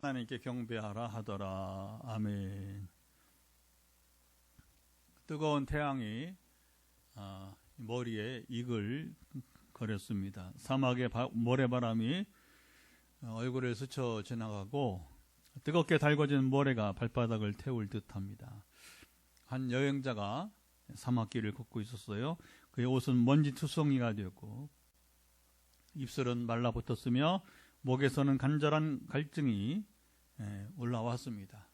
하나님께 경배하라 하더라. 아멘. 뜨거운 태양이 머리에 이글 거렸습니다. 사막의 모래바람이 얼굴을 스쳐 지나가고 뜨겁게 달궈진 모래가 발바닥을 태울 듯합니다. 한 여행자가 사막길을 걷고 있었어요. 그의 옷은 먼지 투성이가 되었고 입술은 말라붙었으며 목에서는 간절한 갈증이 올라왔습니다.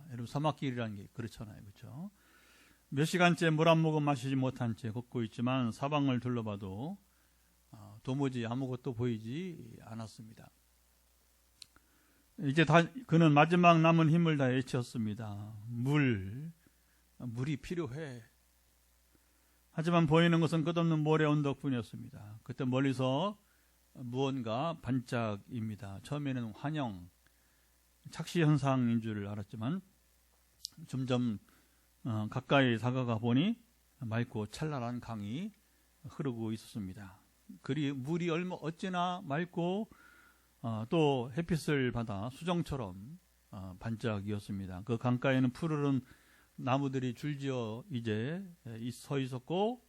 여러분, 사막길이라는 게 그렇잖아요, 그렇죠? 몇 시간째 물 한 모금 마시지 못한 채 걷고 있지만 사방을 둘러봐도 도무지 아무것도 보이지 않았습니다. 이제 그는 마지막 남은 힘을 다 외쳤습니다. 물이 필요해. 하지만 보이는 것은 끝없는 모래 언덕뿐이었습니다. 그때 멀리서 무언가 반짝입니다. 처음에는 환영, 착시 현상인 줄 알았지만 점점 가까이 다가가 보니 맑고 찬란한 강이 흐르고 있었습니다. 물이 어찌나 맑고 또 햇빛을 받아 수정처럼 반짝이었습니다. 그 강가에는 푸르른 나무들이 줄지어 이제 서 있었고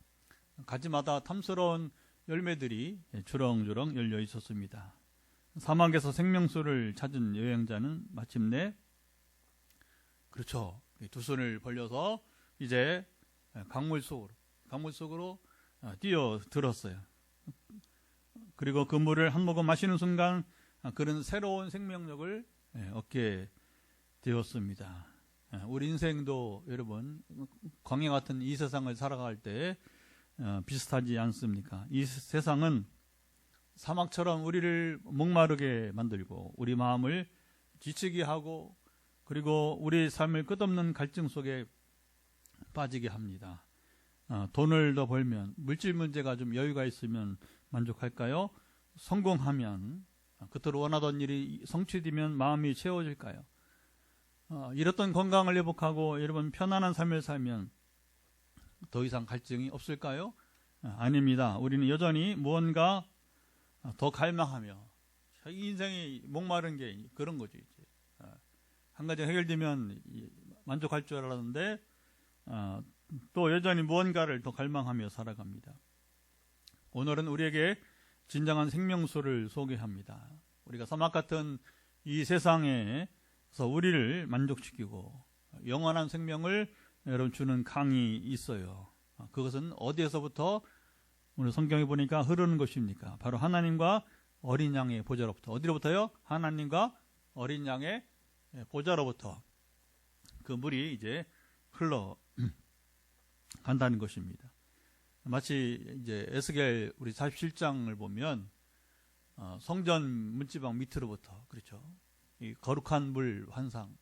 가지마다 탐스러운 열매들이 주렁주렁 열려 있었습니다. 사막에서 생명수를 찾은 여행자는 마침내 그렇죠. 두 손을 벌려서 이제 강물 속으로 뛰어들었어요. 그리고 그 물을 한 모금 마시는 순간 그런 새로운 생명력을 얻게 되었습니다. 우리 인생도 여러분 광야 같은 이 세상을 살아갈 때 비슷하지 않습니까? 이 세상은 사막처럼 우리를 목마르게 만들고 우리 마음을 지치게 하고 그리고 우리 삶을 끝없는 갈증 속에 빠지게 합니다. 돈을 더 벌면, 물질 문제가 좀 여유가 있으면 만족할까요? 성공하면, 그토록 원하던 일이 성취되면 마음이 채워질까요? 잃었던 건강을 회복하고 여러분 편안한 삶을 살면 더 이상 갈증이 없을까요? 아닙니다. 우리는 여전히 무언가 더 갈망하며 이 인생이 목마른 게 그런 거죠. 이제. 한 가지 해결되면 만족할 줄 알았는데 또 여전히 무언가를 더 갈망하며 살아갑니다. 오늘은 우리에게 진정한 생명수를 소개합니다. 우리가 사막 같은 이 세상에서 우리를 만족시키고 영원한 생명을 여러분 주는 강이 있어요. 그것은 어디에서부터 오늘 성경에 보니까 흐르는 것입니까? 바로 하나님과 어린 양의 보좌로부터. 어디로부터요? 하나님과 어린 양의 보좌로부터 그 물이 이제 흘러 간다는 것입니다. 마치 이제 에스겔 우리 47장을 보면 성전 문지방 밑으로부터 그렇죠. 이 거룩한 물 환상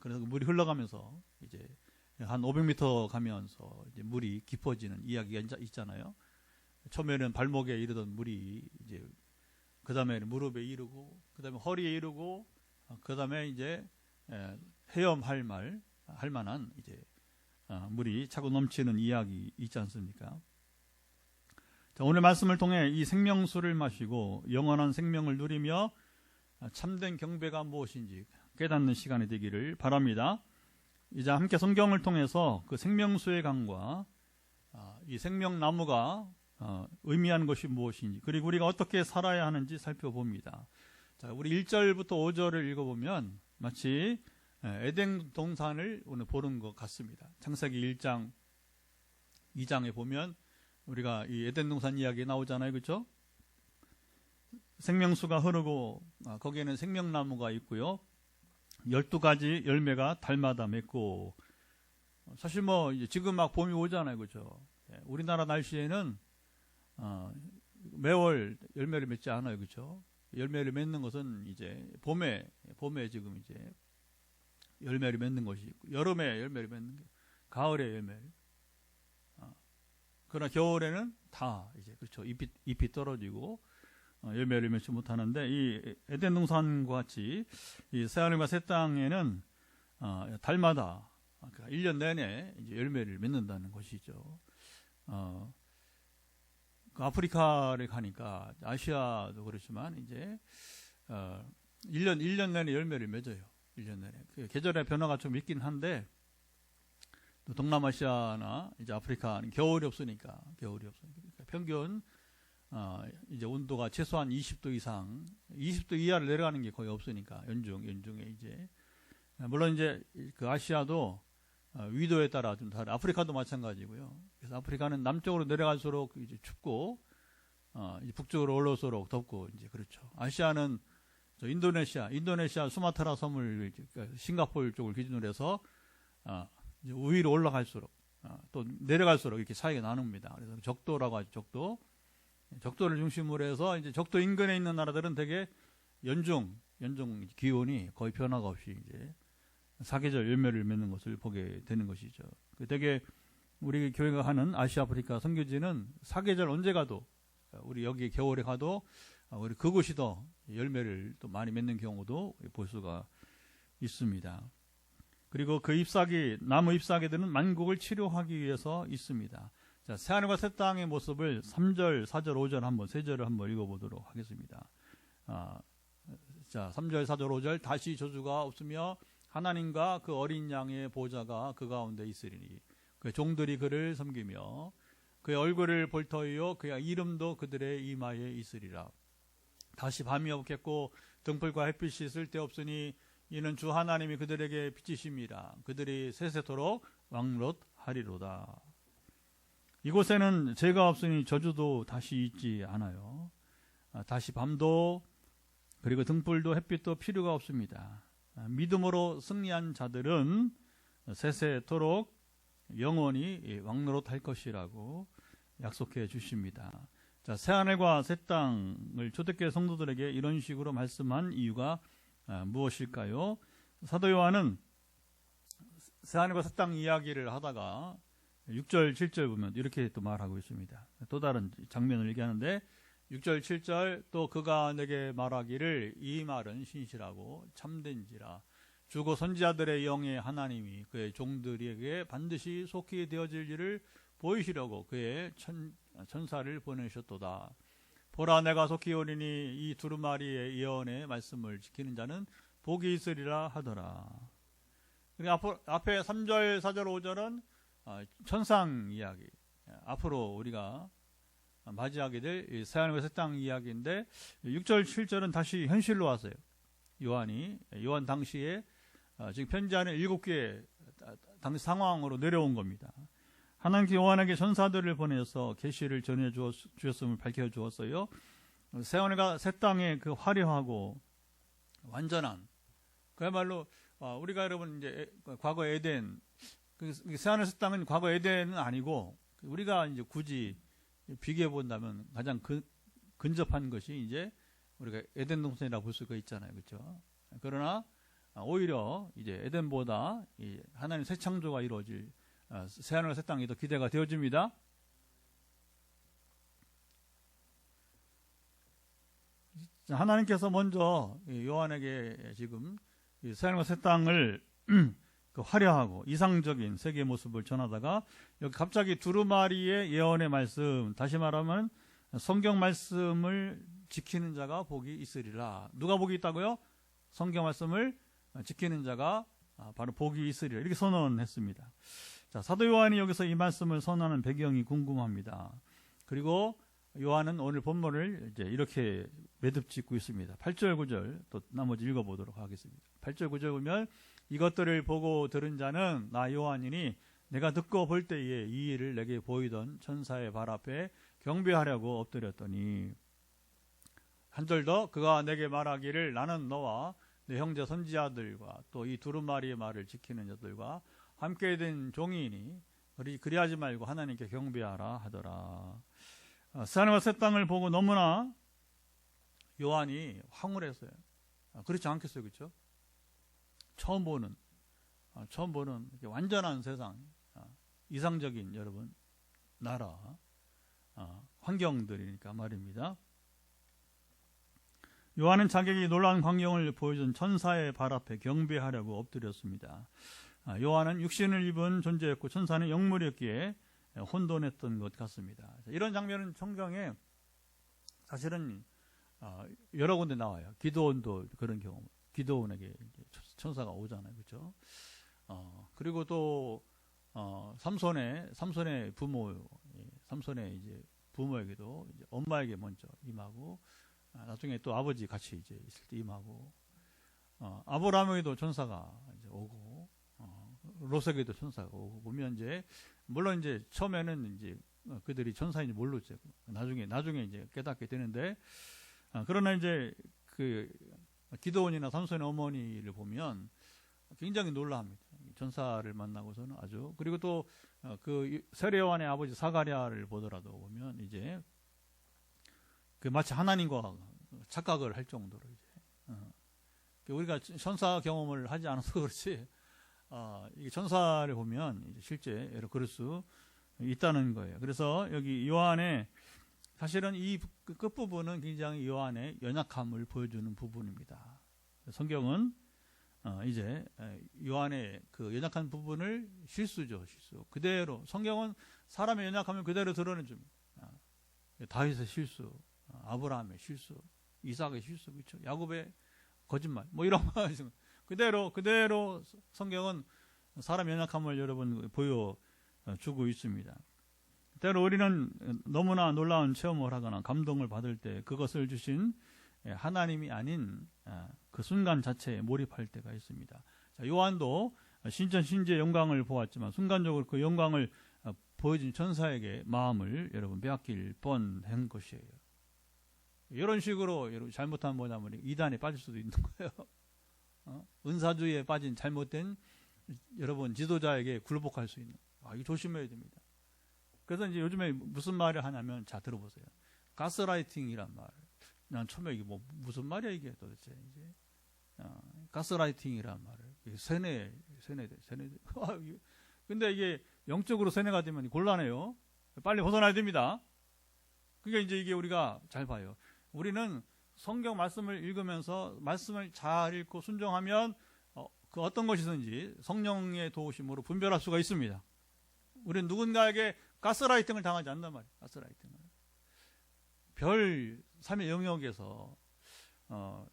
그래서 물이 흘러가면서 이제 한 500m 가면서 이제 물이 깊어지는 이야기가 있잖아요. 처음에는 발목에 이르던 물이 이제 그 다음에는 무릎에 이르고 그 다음에 허리에 이르고 그 다음에 이제 헤엄할 만한 이제 물이 차고 넘치는 이야기 있지 않습니까? 자, 오늘 말씀을 통해 이 생명수를 마시고 영원한 생명을 누리며 참된 경배가 무엇인지 깨닫는 시간이 되기를 바랍니다. 이제 함께 성경을 통해서 그 생명수의 강과 이 생명나무가 의미하는 것이 무엇인지 그리고 우리가 어떻게 살아야 하는지 살펴봅니다. 자, 우리 1절부터 5절을 읽어보면 마치 에덴 동산을 오늘 보는 것 같습니다. 창세기 1장 2장에 보면 우리가 이 에덴 동산 이야기 나오잖아요, 그렇죠? 생명수가 흐르고 거기에는 생명나무가 있고요. 12가지 열매가 달마다 맺고 사실 뭐 이제 지금 막 봄이 오잖아요, 그렇죠? 우리나라 날씨에는 매월 열매를 맺지 않아요, 그렇죠? 열매를 맺는 것은 이제 봄에 지금 이제 열매를 맺는 것이 있고 여름에 열매를 맺는 게 가을에 열매를 그러나 겨울에는 다 이제 그렇죠 잎이 떨어지고 열매를 맺지 못하는데 이 에덴 동산과 같이 이 새하늘과 새 땅에는 달마다 그러니까 1년 내내 이제 열매를 맺는다는 것이죠. 그 아프리카를 가니까 아시아도 그렇지만 이제 1년 내내 열매를 맺어요. 1년 내내. 그 계절의 변화가 좀 있긴 한데 또 동남아시아나 이제 아프리카는 겨울이 없으니까 평균 이제 온도가 최소한 20도 이상, 20도 이하를 내려가는 게 거의 없으니까 연중에 이제 물론 이제 그 아시아도 위도에 따라 좀 다르. 아프리카도 마찬가지고요. 그래서 아프리카는 남쪽으로 내려갈수록 이제 춥고 이제 북쪽으로 올라올수록 덥고 이제 그렇죠. 아시아는 저 인도네시아 수마트라 섬을 그러니까 싱가포르 쪽을 기준으로 해서 이제 위로 올라갈수록 또 내려갈수록 이렇게 차이가 나눕니다. 그래서 적도라고 하죠. 적도를 중심으로 해서 이제 적도 인근에 있는 나라들은 되게 연중 기온이 거의 변화가 없이 이제 사계절 열매를 맺는 것을 보게 되는 것이죠. 되게 우리 교회가 하는 아시아 아프리카 선교지는 사계절 언제 가도 우리 여기 겨울에 가도 우리 그곳이 더 열매를 또 많이 맺는 경우도 볼 수가 있습니다. 그리고 그 나무 잎사귀들은 만국을 치료하기 위해서 있습니다. 자, 새하늘과 새 땅의 모습을 3절, 4절, 5절 한번, 3절을 한번 읽어보도록 하겠습니다. 자, 3절, 4절, 5절. 다시 저주가 없으며 하나님과 그 어린 양의 보좌가 그 가운데 있으리니 그 종들이 그를 섬기며 그의 얼굴을 볼 터이요 그의 이름도 그들의 이마에 있으리라. 다시 밤이 없겠고 등불과 햇빛이 쓸데없으니 이는 주 하나님이 그들에게 빛이심이라. 그들이 세세토록 왕롯하리로다. 이곳에는 죄가 없으니 저주도 다시 있지 않아요. 다시 밤도 그리고 등불도 햇빛도 필요가 없습니다. 믿음으로 승리한 자들은 세세토록 영원히 왕노릇할 것이라고 약속해 주십니다. 자, 새하늘과 새 땅을 초대교회 성도들에게 이런 식으로 말씀한 이유가 무엇일까요? 사도 요한은 새하늘과 새 땅 이야기를 하다가 6절, 7절 보면 이렇게 또 말하고 있습니다. 또 다른 장면을 얘기하는데 6절, 7절 또 그가 내게 말하기를 이 말은 신실하고 참된지라. 주고 선지자들의 영의 하나님이 그의 종들에게 반드시 속히 되어질 일을 보이시려고 그의 천사를 보내셨도다. 보라 내가 속히 오리니 이 두루마리의 예언의 말씀을 지키는 자는 복이 있으리라 하더라. 그리고 앞에 3절, 4절, 5절은 천상 이야기. 앞으로 우리가 맞이하게 될 새하늘과 새 땅 이야기인데 6절, 7절은 다시 현실로 왔어요. 요한 당시에 지금 편지하는 7개의 당시 상황으로 내려온 겁니다. 하나님께 요한에게 전사들을 보내서 계시를 전해 주었음을 밝혀 주었어요. 새하늘과 새 땅의 그 화려하고 완전한 그야말로 우리가 여러분 이제 과거 에덴 새하늘 새 땅은 과거 에덴은 아니고 우리가 이제 굳이 비교해 본다면 가장 근접한 것이 이제 우리가 에덴 동산이라고 볼 수가 있잖아요, 그렇죠? 그러나 오히려 이제 에덴보다 이 하나님 새 창조가 이루어질 새하늘과 새 땅이 더 기대가 되어집니다. 하나님께서 먼저 요한에게 지금 새하늘과 새 땅을 그 화려하고 이상적인 세계의 모습을 전하다가 여기 갑자기 두루마리의 예언의 말씀, 다시 말하면 성경 말씀을 지키는 자가 복이 있으리라. 누가 복이 있다고요? 성경 말씀을 지키는 자가 바로 복이 있으리라. 이렇게 선언했습니다. 자, 사도 요한이 여기서 이 말씀을 선언하는 배경이 궁금합니다. 그리고 요한은 오늘 본문을 이제 이렇게 매듭 짓고 있습니다. 8절, 9절 또 나머지 읽어보도록 하겠습니다. 8절, 9절 보면 이것들을 보고 들은 자는 나 요한이니 내가 듣고 볼 때에 이 일을 내게 보이던 천사의 발 앞에 경배하려고 엎드렸더니 한 절 더 그가 내게 말하기를 나는 너와 내 형제 선지자들과 또 이 두루마리의 말을 지키는 자들과 함께 된 종이니 그리하지 말고 하나님께 경배하라 하더라. 새하늘과 새 땅을 보고 너무나 요한이 황홀했어요. 그렇지 않겠어요, 그렇죠? 처음 보는 완전한 세상, 이상적인 여러분 나라, 환경들이니까 말입니다. 요한은 자기에게 놀라운 광경을 보여준 천사의 발 앞에 경배하려고 엎드렸습니다. 요한은 육신을 입은 존재였고 천사는 영물이었기에 혼돈했던 것 같습니다. 이런 장면은 성경에 사실은 여러 군데 나와요. 기드온도 그런 경우, 기드온에게 천사가 오잖아요, 그렇죠? 그리고 또 삼손의 부모, 삼손의 이제 부모에게도 이제 엄마에게 먼저 임하고, 나중에 또 아버지 같이 이제 있을 때 임하고, 아브라함에게도 천사가 이제 오고, 롯에게도 천사가 오고 보면 이제 물론 이제 처음에는 이제 그들이 천사인지 모르죠. 나중에 이제 깨닫게 되는데, 그러나 이제 그 기드온이나 삼손의 어머니를 보면 굉장히 놀라합니다. 천사를 만나고서는 아주. 그리고 또 그 세례요한의 아버지 사가랴를 보더라도 보면 이제 그 마치 하나님과 착각을 할 정도로 이제 우리가 천사 경험을 하지 않아서 그렇지, 이 천사를 보면 이제 실제 그럴 수 있다는 거예요. 그래서 여기 요한의 사실은 이 끝부분은 굉장히 요한의 연약함을 보여주는 부분입니다. 성경은 이제 요한의 그 연약한 부분을 실수. 그대로 성경은 사람의 연약함을 그대로 드러내줍니다. 다윗의 실수, 아브라함의 실수, 이삭의 실수, 그렇죠? 야곱의 거짓말, 뭐 이런 거 그대로 성경은 사람의 연약함을 여러분 보여주고 있습니다. 때로 우리는 너무나 놀라운 체험을 하거나 감동을 받을 때 그것을 주신 하나님이 아닌 그 순간 자체에 몰입할 때가 있습니다. 자, 요한도 신천신지의 영광을 보았지만 순간적으로 그 영광을 보여준 천사에게 마음을 여러분 빼앗길 뻔한 것이에요. 이런 식으로 여러분 잘못하면 뭐냐면 이단에 빠질 수도 있는 거예요. 은사주의에 빠진 잘못된 여러분 지도자에게 굴복할 수 있는. 이거 조심해야 됩니다. 그래서 이제 요즘에 무슨 말을 하냐면, 자, 들어보세요. 가스라이팅이란 말. 난 처음에 이게 뭐 무슨 말이야 이게 도대체 이제. 가스라이팅이란 말을 세뇌. 근데 이게 영적으로 세뇌가 되면 곤란해요. 빨리 벗어나야 됩니다. 그러니까 이제 이게 우리가 잘 봐요. 우리는 성경 말씀을 읽으면서 말씀을 잘 읽고 순종하면 그 어떤 것이든지 성령의 도우심으로 분별할 수가 있습니다. 우리는 누군가에게 가스라이팅을 당하지 않는단 말이에요. 가스라이팅을. 별 3의 영역에서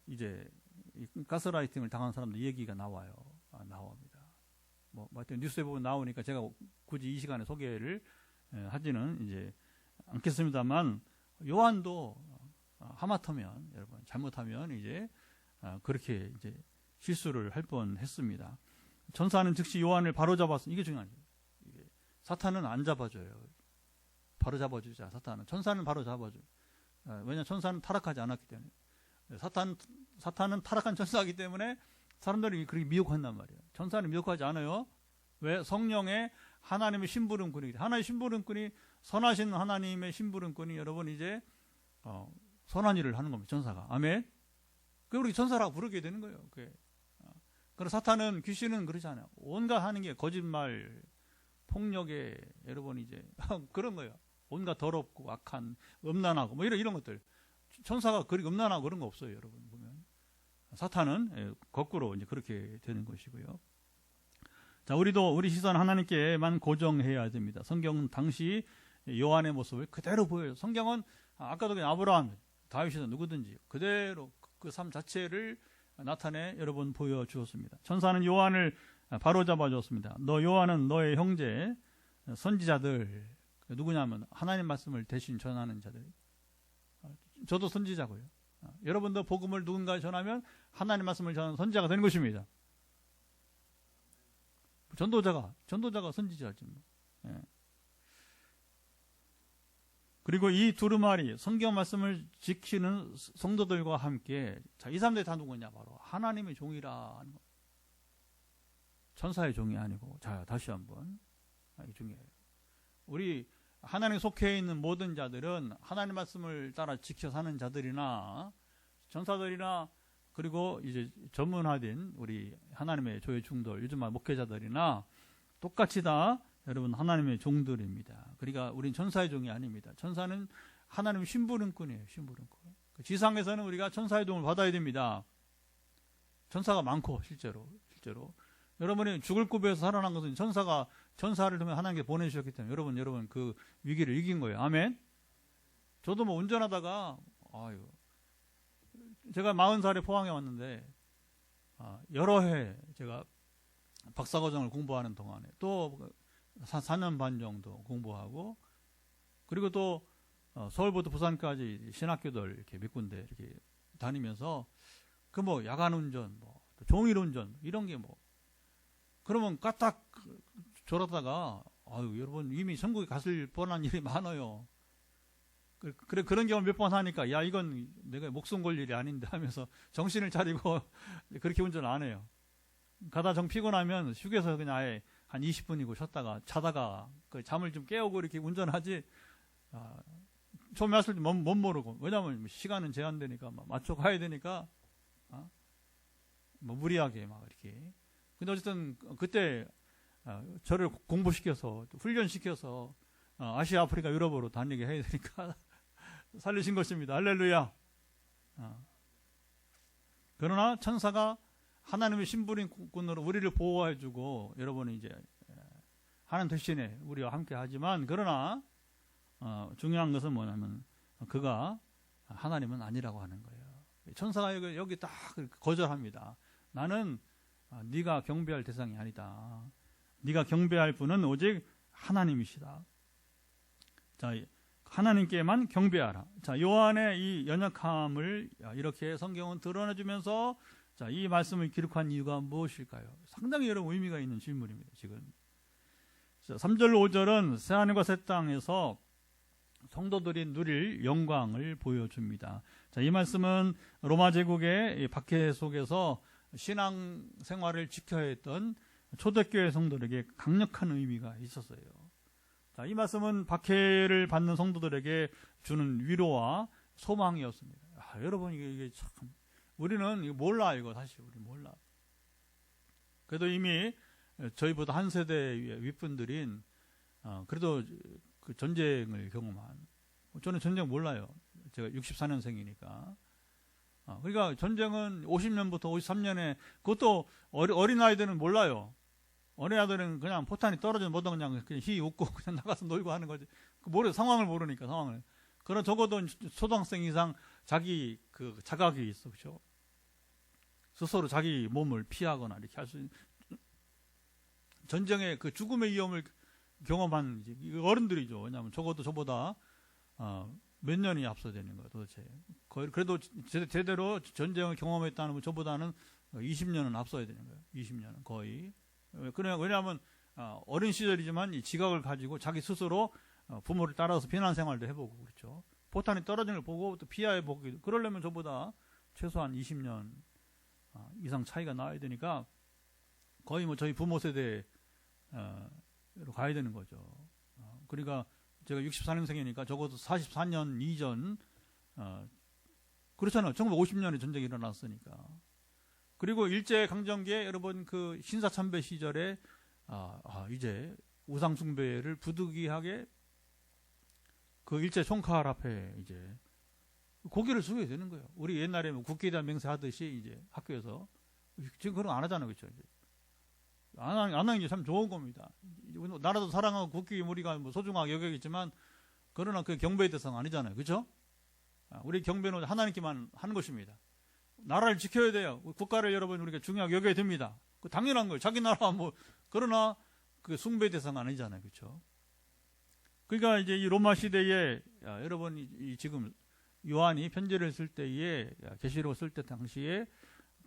이제 가스라이팅을 당한 사람들 얘기가 나옵니다. 뭐 하여튼 뉴스에 보면 나오니까 제가 굳이 이 시간에 소개를 하지는 이제 않겠습니다만, 요한도 하마터면 여러분 잘못하면 이제 그렇게 이제 실수를 할 뻔했습니다. 천사는 즉시 요한을 바로잡았어. 이게 중요하죠. 사탄은 안 잡아줘요. 바로 잡아주자. 천사는 바로 잡아줘요. 왜냐, 천사는 타락하지 않았기 때문에. 사탄은 타락한 천사이기 때문에 사람들이 그렇게 미혹한단 말이에요. 천사는 미혹하지 않아요. 왜? 성령의 하나님의 심부름꾼이기 때문에. 하나님의 심부름꾼이, 선하신 하나님의 심부름꾼이 여러분 이제 선한 일을 하는 겁니다. 천사가. 아멘. 그 우리 천사라고 부르게 되는 거예요. 그리고 사탄은, 귀신은 그렇지 않아요. 온갖 하는 게 거짓말, 폭력에 여러분 이제 그런 거예요. 온갖 더럽고 악한, 음란하고 뭐 이런 것들. 천사가 그렇게 음란하고 그런 거 없어요, 여러분 보면. 사탄은 거꾸로 이제 그렇게 되는 것이고요. 자, 우리도 우리 시선 하나님께만 고정해야 됩니다. 성경은 당시 요한의 모습을 그대로 보여요. 성경은 아까도 그냥 아브라함, 다윗이든 누구든지 그대로 그 삶 자체를 나타내 여러분 보여주었습니다. 천사는 요한을 바로잡아 줬습니다. 너 요한은 너의 형제 선지자들, 누구냐면 하나님 말씀을 대신 전하는 자들. 저도 선지자고요. 여러분도 복음을 누군가에 전하면 하나님 말씀을 전하는 선지자가 되는 것입니다. 전도자가 선지자지 뭐. 예. 그리고 이 두루마리 성경 말씀을 지키는 성도들과 함께, 자, 이 사람들이 다 누구냐? 바로 하나님의 종이라 하는 거. 천사의 종이 아니고. 자, 다시 한번. 이게 중요해요. 우리 하나님에 속해 있는 모든 자들은 하나님 말씀을 따라 지켜 사는 자들이나 전사들이나, 그리고 이제 전문화된 우리 하나님의 조의 중들, 요즘 목회자들이나 똑같이 다 여러분 하나님의 종들입니다. 그러니까 우린 천사의 종이 아닙니다. 천사는 하나님의 심부름꾼이에요. 심부름꾼. 지상에서는 우리가 천사의 도움을 받아야 됩니다. 천사가 많고 실제로 여러분이 죽을 고비에서 살아난 것은 전사를 통해 하나님께 보내주셨기 때문에 여러분 그 위기를 이긴 거예요. 아멘. 저도 뭐 운전하다가 제가 40살에 포항에 왔는데 여러 해 제가 박사과정을 공부하는 동안에 또 4년 반 정도 공부하고, 그리고 또 서울부터 부산까지 신학교들 이렇게 몇 군데 이렇게 다니면서 그 뭐 야간 운전, 뭐 종일 운전 이런 게 뭐 그러면 까딱 졸았다가 여러분 이미 천국에 갔을 뻔한 일이 많아요. 그래 그런 경험 몇 번 하니까 야 이건 내가 목숨 걸 일이 아닌데 하면서 정신을 차리고 그렇게 운전 안 해요. 가다 정 피곤하면 휴게소 그냥 아예 한 20분이고 쉬었다가 자다가 그 잠을 좀 깨우고 이렇게 운전하지. 처음에 왔을 때 못 모르고, 왜냐면 시간은 제한되니까 맞춰 가야 되니까 뭐 무리하게 막 이렇게. 근데 어쨌든 그때 저를 공부시켜서 훈련시켜서 아시아, 아프리카, 유럽으로 다니게 해야 되니까 살리신 것입니다. 할렐루야. 그러나 천사가 하나님의 신부인꾼으로 우리를 보호해주고 여러분이 이제 하나님 대신에 우리와 함께 하지만, 그러나 중요한 것은 뭐냐면 그가 하나님은 아니라고 하는 거예요. 천사가 여기 딱 거절합니다. 나는 네가 경배할 대상이 아니다. 네가 경배할 분은 오직 하나님이시다. 자, 하나님께만 경배하라. 자, 요한의 이 연약함을 이렇게 성경은 드러내주면서 자, 이 말씀을 기록한 이유가 무엇일까요? 상당히 여러 의미가 있는 질문입니다. 지금 3절 5절은 새하늘과 새 땅에서 성도들이 누릴 영광을 보여줍니다. 자, 이 말씀은 로마 제국의 박해 속에서 신앙 생활을 지켜야 했던 초대교회 성도들에게 강력한 의미가 있었어요. 자, 이 말씀은 박해를 받는 성도들에게 주는 위로와 소망이었습니다. 여러분 이게 참 우리는 이거 몰라. 이거 사실 우리 몰라. 그래도 이미 저희보다 한 세대 윗분들인 그래도 그 전쟁을 경험한, 저는 전쟁 몰라요. 제가 64년생이니까. 그러니까 전쟁은 50년부터 53년에, 그것도 어린 아이들은 몰라요. 어린 아이들은 그냥 포탄이 떨어지면 뭐든 그냥 히 웃고 그냥 나가서 놀고 하는 거지. 상황을 모르니까 상황을. 그러나 적어도 초등학생 이상 자기 그 자각이 있어, 그렇죠? 스스로 자기 몸을 피하거나 이렇게 할 수 있는, 전쟁의 그 죽음의 위험을 경험한 어른들이죠. 왜냐하면 적어도 저보다 몇 년이 앞서 되는 거예요, 도대체. 거의 그래도 제대로 전쟁을 경험했다는 건 저보다는 20년은 앞서야 되는 거예요. 20년은 거의. 왜냐하면 어린 시절이지만 이 지각을 가지고 자기 스스로 부모를 따라서 피난 생활도 해보고 그렇죠. 포탄이 떨어지는 걸 보고 또 피해보고, 그러려면 저보다 최소한 20년 이상 차이가 나야 되니까 거의 뭐 저희 부모 세대로 가야 되는 거죠. 그러니까 제가 64년생이니까 적어도 44년 이전, 그렇잖아요. 1950년에 전쟁이 일어났으니까. 그리고 일제강점기에 여러분 그 신사참배 시절에 이제 우상숭배를 부득이하게 그 일제 총칼 앞에 이제 고개를 숙여야 되는 거예요. 우리 옛날에 뭐 국기에 맹세 하듯이 이제 학교에서 지금 그런 거 안 하잖아요, 그렇죠? 안 하는 게 참 좋은 겁니다. 나라도 사랑하고 국기 우리가 뭐 소중하게 여기겠지만, 그러나 그 경배의 대상 아니잖아요, 그렇죠? 우리 경배는 하나님께만 하는 것입니다. 나라를 지켜야 돼요. 국가를 여러분 우리가 중요하게 여겨야 됩니다. 그 당연한 거예요. 자기 나라 뭐, 그러나 그 숭배 대상 아니잖아요, 그렇죠? 그러니까 이제 이 로마 시대에 여러분 지금 요한이 편지를 쓸 때에, 계시록 쓸 때 당시에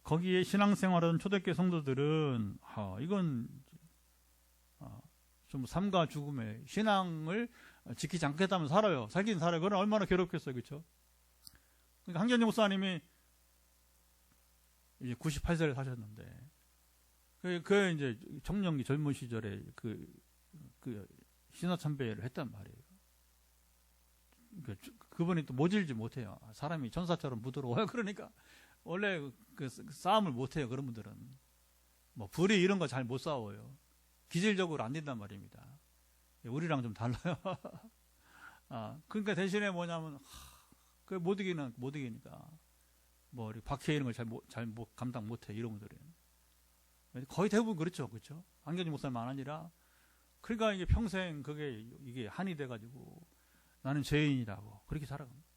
거기에 신앙생활하던 초대교회 성도들은 이건 좀 삶과 죽음의 신앙을 지키지 않겠다면 살아요. 살긴 살아요. 그건 얼마나 괴롭겠어요, 그렇죠? 그러니까 한견재 목사님이 이제 98세를 사셨는데, 그 이제 청년기 젊은 시절에 그 신화참배를 했단 말이에요. 그분이 또 모질지 못해요. 사람이 전사처럼 부드러워요. 그러니까 원래 그 싸움을 못해요. 그런 분들은 뭐 불이 이런 거 잘 못 싸워요. 기질적으로 안 된단 말입니다. 우리랑 좀 달라요. 그러니까 대신에 뭐냐면 그 못 이기니까 뭐 박해 이런 걸 잘 감당 못해, 이런 분들은. 거의 대부분 그렇죠. 그렇죠? 안경진 목사님만 아니라. 그러니까 이게 평생 이게 한이 돼가지고 나는 죄인이라고 그렇게 살아갑니다.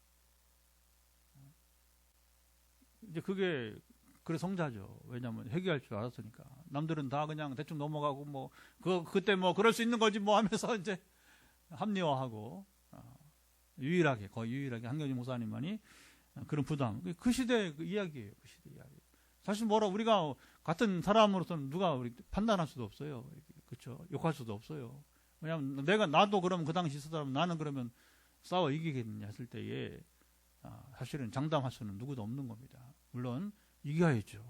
이제 그게 그래 성자죠. 왜냐하면 회개할 줄 알았으니까. 남들은 다 그냥 대충 넘어가고 뭐 그때 뭐 그럴 수 있는 거지 뭐 하면서 이제 합리화하고 유일하게 거의 유일하게 한경진 목사님만이 그런 부담. 그 시대 그 이야기예요. 그 시대 이야기. 사실 우리가 같은 사람으로서는 누가 우리 판단할 수도 없어요. 그렇죠? 욕할 수도 없어요. 왜냐하면 나도 그러면 그 당시 있었다면 나는 그러면 싸워 이기겠느냐 했을 때에 사실은 장담할 수는 누구도 없는 겁니다. 물론 이겨야죠.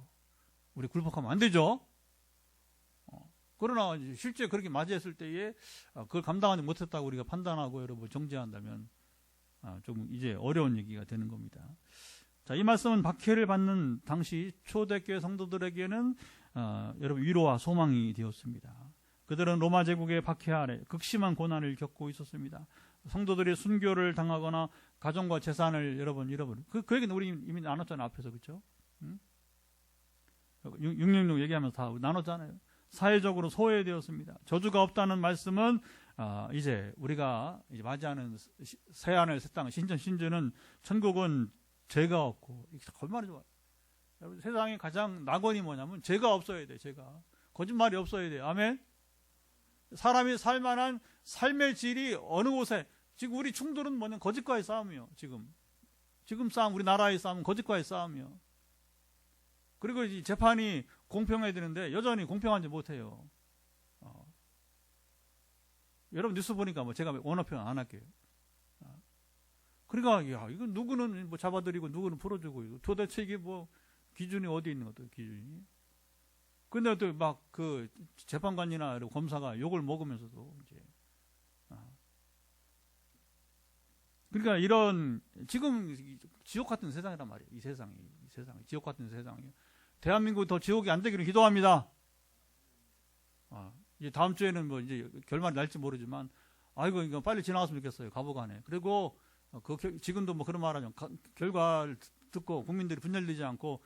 우리 굴복하면 안 되죠. 그러나 실제 그렇게 맞이했을 때에 그걸 감당하지 못했다고 우리가 판단하고 여러분 정죄한다면 좀 이제 어려운 얘기가 되는 겁니다. 자, 이 말씀은 박해를 받는 당시 초대교회 성도들에게는 여러분 위로와 소망이 되었습니다. 그들은 로마 제국의 박해 아래 극심한 고난을 겪고 있었습니다. 성도들이 순교를 당하거나 가정과 재산을 여러분 잃어버린 그 얘기는 우리 이미 나눴잖아요. 앞에서. 그렇죠? 666 얘기하면서 다 나눴잖아요. 사회적으로 소외되었습니다. 저주가 없다는 말씀은 이제 우리가 이제 맞이하는 새하늘 새 땅 신전 신주는 천국은 죄가 없고 얼마나 좋아요. 여러분 세상에 가장 낙원이 뭐냐면 죄가 없어야 돼. 죄가 거짓말이 없어야 돼. 아멘. 사람이 살만한 삶의 질이 어느 곳에 지금 우리 충돌은 뭐냐면 거짓과의 싸움이요. 지금 싸움 우리나라의 싸움은 거짓과의 싸움이요. 그리고 이 재판이 공평해야 되는데 여전히 공평하지 못해요. 여러분 뉴스 보니까 뭐 제가 원어평 안 할게요. 그러니까 야 이거 누구는 뭐 잡아들이고 누구는 풀어주고 도대체 이게 뭐 기준이 어디 있는 것도 기준이. 근데 또 막 그 재판관이나 검사가 욕을 먹으면서도 이제 그러니까 이런 지금 지옥 같은 세상이란 말이에요. 이 세상이 지옥 같은 세상이에요. 대한민국이 더 지옥이 안 되기를 기도합니다. 이제 다음 주에는 뭐 이제 결말이 날지 모르지만 이거 빨리 지나갔으면 좋겠어요. 가보간에. 그리고 지금도 뭐 그런 말하죠. 결과를 듣고 국민들이 분열되지 않고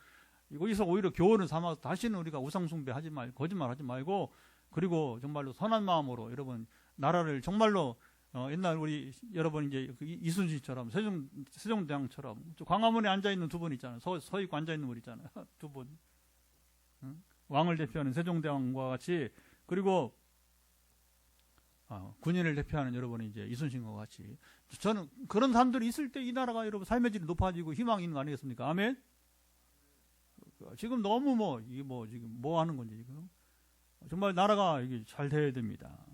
여기서 오히려 교훈을 삼아서 다시는 우리가 우상숭배하지 말고 거짓말하지 말고 그리고 정말로 선한 마음으로 여러분 나라를 정말로 옛날 우리 여러분 이제 이순신처럼 세종대왕처럼 광화문에 앉아 있는 두 분 있잖아요. 서 있고 앉아 있는 분 있잖아요. 두 분. 왕을 대표하는 세종대왕과 같이 그리고 군인을 대표하는 여러분이 이제 이순신과 같이 저는 그런 사람들이 있을 때 이 나라가 여러분 삶의 질이 높아지고 희망이 있는 거 아니겠습니까? 아멘. 지금 너무 지금 뭐 하는 건지 지금 정말 나라가 이게 잘 돼야 됩니다.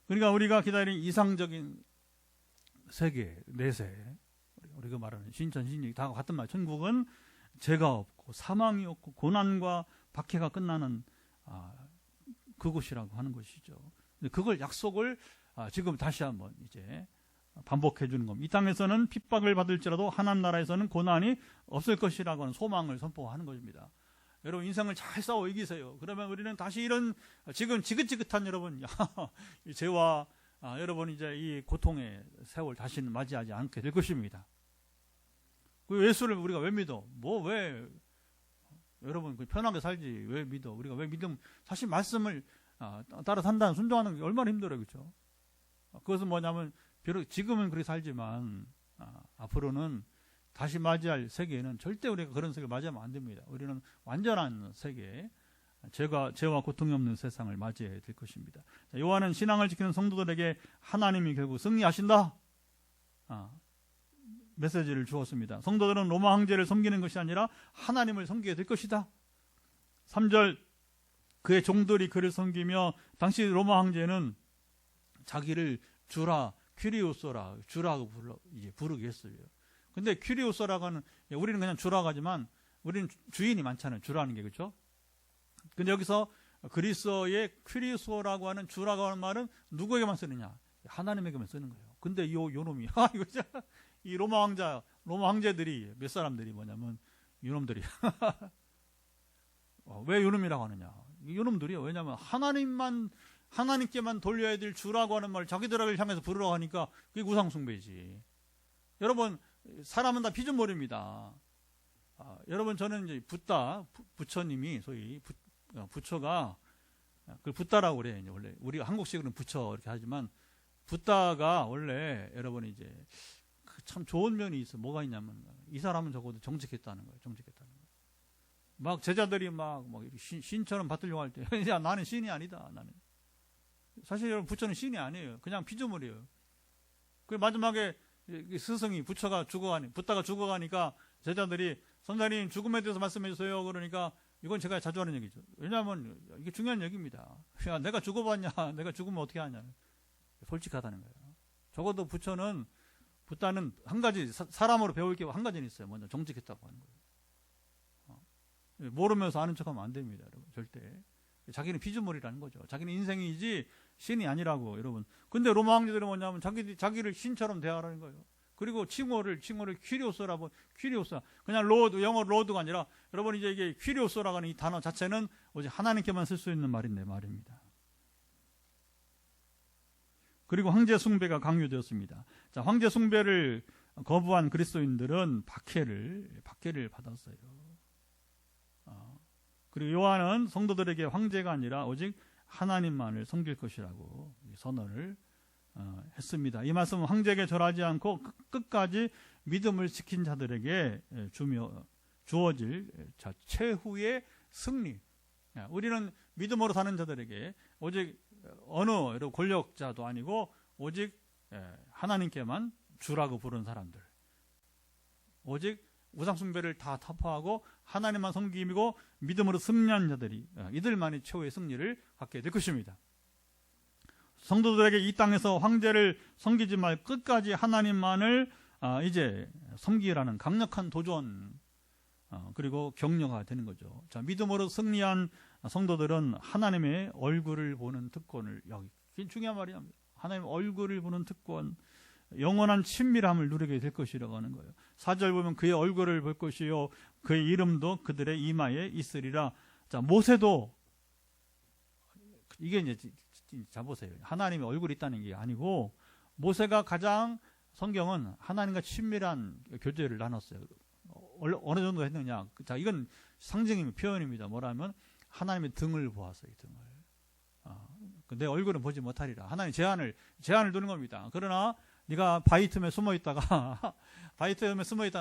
그러니까 우리가 기다리는 이상적인 세계, 내세, 우리가 말하는 신천, 신이 다 같은 말. 천국은 죄가 없고 사망이 없고 고난과 박해가 끝나는 그곳이라고 하는 것이죠. 그걸 약속을 지금 다시 한번 이제 반복해 주는 겁니다. 이 땅에서는 핍박을 받을지라도 하나님 나라에서는 고난이 없을 것이라고 하는 소망을 선포하는 것입니다. 여러분 인생을 잘 싸워 이기세요. 그러면 우리는 다시 이런 지금 지긋지긋한 여러분 죄와 여러분 이제 이 고통의 세월 다시는 맞이하지 않게 될 것입니다. 그 예수를 우리가 왜 믿어? 왜 여러분 편하게 살지 왜 믿어? 우리가 왜 믿음? 사실 말씀을 따라 산다는 순종하는 게 얼마나 힘들어요, 그렇죠? 그것은 뭐냐면 비록 지금은 그렇게 살지만 앞으로는 다시 맞이할 세계에는 절대 우리가 그런 세계를 맞이하면 안 됩니다. 우리는 완전한 세계, 죄와 고통이 없는 세상을 맞이해야 될 것입니다. 요한은 신앙을 지키는 성도들에게 하나님이 결국 승리하신다 메시지를 주었습니다. 성도들은 로마 황제를 섬기는 것이 아니라 하나님을 섬기게 될 것이다. 3절 그의 종들이 그를 섬기며 당시 로마 황제는 자기를 주라 퀴리오소라 주라고 부르게 했어요. 근데 퀴리오소라고 하는 우리는 그냥 주라고 하지만 우리는 주인이 많잖아요. 주라는 게 그렇죠? 근데 여기서 그리스어의 퀴리오소라고 하는 주라고 하는 말은 누구에게만 쓰느냐? 하나님에게만 쓰는 거예요. 근데 요 놈이 이거 이 로마 황제들이 몇 사람들이 뭐냐면 요놈들이 왜 요놈이라고 하느냐? 요놈들이요. 왜냐하면 하나님께만 돌려야 될 주라고 하는 말 자기들을 향해서 부르라고 하니까 그게 우상숭배지. 여러분 사람은 다 피조물입니다. 여러분 저는 이제 부처님이 소위 부처가 그 붓다라고 그래요. 이제 원래 우리 한국식으로는 부처 이렇게 하지만 붓다가 원래 여러분 이제 참 좋은 면이 있어. 뭐가 있냐면 이 사람은 적어도 정직했다는 거예요. 정직했다는 거예요. 막 제자들이 막 신처럼 받들려고 할 때, 야 나는 신이 아니다. 나는 사실 여러분 부처는 신이 아니에요. 그냥 피조물이에요. 그 마지막에 스승이 붓다가 죽어가니까 제자들이 선생님 죽음에 대해서 말씀해 주세요. 그러니까 이건 제가 자주 하는 얘기죠. 왜냐하면 이게 중요한 얘기입니다. 야 내가 죽어봤냐? 내가 죽으면 어떻게 하냐? 솔직하다는 거예요. 적어도 붓다는 한 가지 사람으로 배울 게 한 가지는 있어요. 먼저 정직했다고 하는 거예요. 모르면서 아는 척하면 안 됩니다, 여러분. 절대. 자기는 피조물이라는 거죠. 자기는 인생이지 신이 아니라고, 여러분. 근데 로마 황제들은 뭐냐면 자기를 신처럼 대하라는 거예요. 그리고 칭호를 퀴리오스라고, 퀴리오스. 그냥 영어 로드가 아니라, 여러분 이제 이게 퀴리오스라고 하는 이 단어 자체는 오직 하나님께만 쓸 수 있는 말입니다. 그리고 황제 숭배가 강요되었습니다. 자, 황제 숭배를 거부한 그리스도인들은 박해를 받았어요. 그리고 요한은 성도들에게 황제가 아니라 오직 하나님만을 섬길 것이라고 선언을 했습니다. 이 말씀은 황제에게 절하지 않고 끝까지 믿음을 지킨 자들에게 주어질 최후의 승리. 우리는 믿음으로 사는 자들에게 오직 어느 권력자도 아니고 오직 하나님께만 주라고 부른 사람들, 오직 우상숭배를 다 타파하고 하나님만 섬기고 믿음으로 승리한 자들이 이들만이 최후의 승리를 갖게 될 것입니다. 성도들에게 이 땅에서 황제를 섬기지 말고 끝까지 하나님만을 이제 섬기라는 강력한 도전 그리고 격려가 되는 거죠. 자, 믿음으로 승리한 성도들은 하나님의 얼굴을 보는 특권을 이게 중요한 말이야. 하나님의 얼굴을 보는 특권, 영원한 친밀함을 누리게 될 것이라고 하는 거예요. 4절 보면 그의 얼굴을 볼 것이요 그의 이름도 그들의 이마에 있으리라. 자, 모세도 이게 이제 자 보세요. 하나님의 얼굴이 있다는 게 아니고 모세가 가장 성경은 하나님과 친밀한 교제를 나눴어요. 어느 정도 했느냐? 자, 이건 상징입니다. 표현입니다. 뭐라면 하나님의 등을 보았어요. 등을. 내 얼굴은 보지 못하리라. 하나님 제한을 두는 겁니다. 그러나 네가 바위 틈에 숨어 있다가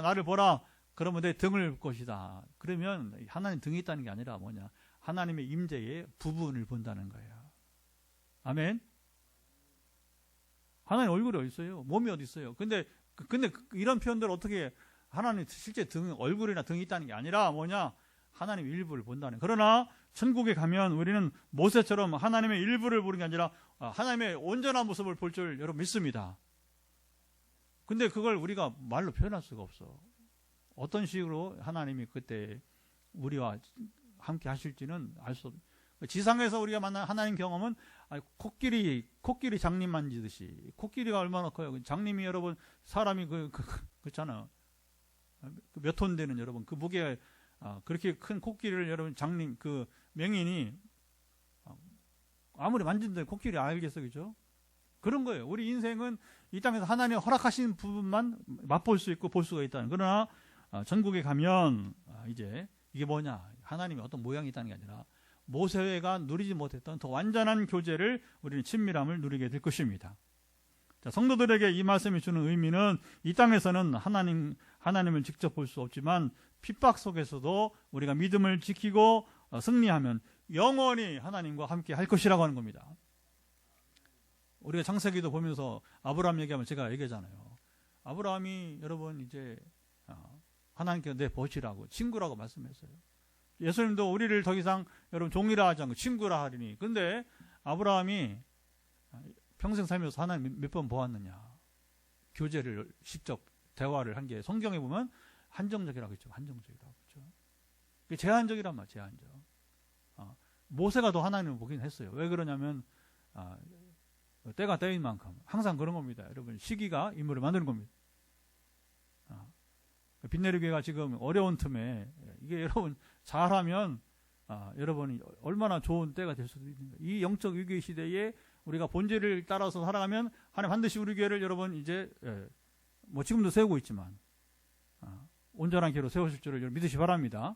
나를 보라. 그러면 내 등을 볼 것이다. 그러면 하나님 등이 있다는 게 아니라 뭐냐? 하나님의 임재의 부분을 본다는 거예요. 아멘. 하나님 얼굴이 어디 있어요? 몸이 어디 있어요? 근데 이런 표현들 어떻게 하나님 실제 얼굴이나 등이 있다는 게 아니라 뭐냐? 하나님 일부를 본다는. 그러나 천국에 가면 우리는 모세처럼 하나님의 일부를 보는 게 아니라 하나님의 온전한 모습을 볼 줄 여러분 믿습니다. 근데 그걸 우리가 말로 표현할 수가 없어. 어떤 식으로 하나님이 그때 우리와 함께 하실지는 알 수 없어요. 지상에서 우리가 만난 하나님 경험은 코끼리 장님 만지듯이. 코끼리가 얼마나 커요. 장님이 여러분 사람이 그렇잖아요. 몇 톤 되는 여러분 그 무게 그렇게 큰 코끼리를 여러분 장님 그 명인이 아무리 만진데 코끼리 알겠어, 그죠? 그런 거예요. 우리 인생은 이 땅에서 하나님 허락하신 부분만 맛볼 수 있고 볼 수가 있다는. 그러나 전국에 가면 이제 이게 뭐냐? 하나님이 어떤 모양이 있다는 게 아니라 모세가 누리지 못했던 더 완전한 교제를 우리는 친밀함을 누리게 될 것입니다. 자, 성도들에게 이 말씀이 주는 의미는 이 땅에서는 하나님을 직접 볼 수 없지만 핍박 속에서도 우리가 믿음을 지키고 승리하면 영원히 하나님과 함께 할 것이라고 하는 겁니다. 우리가 창세기도 보면서 아브라함 얘기하면 제가 얘기하잖아요. 아브라함이 여러분 이제 하나님께 내 벗이라고 친구라고 말씀했어요. 예수님도 우리를 더 이상 여러분 종이라 하지 않고 친구라 하리니. 근데 아브라함이 평생 살면서 하나님 몇 번 보았느냐? 교제를 직접 대화를 한 게 성경에 보면 한정적이라고 했죠. 한정적이라고 했죠. 제한적이란 말, 제한적. 모세가 더 하나님을 보긴 했어요. 왜 그러냐면 때가 때인 만큼 항상 그런 겁니다. 여러분 시기가 인물을 만드는 겁니다. 빈내리교회가 지금 어려운 틈에 이게 여러분 잘하면 여러분이 얼마나 좋은 때가 될 수도 있는 거예요. 이 영적 위기 시대에 우리가 본질을 따라서 살아가면 하나님 반드시 우리 교회를 여러분 이제 뭐 지금도 세우고 있지만 온전한 길로 세우실 줄을 여러분 믿으시 바랍니다.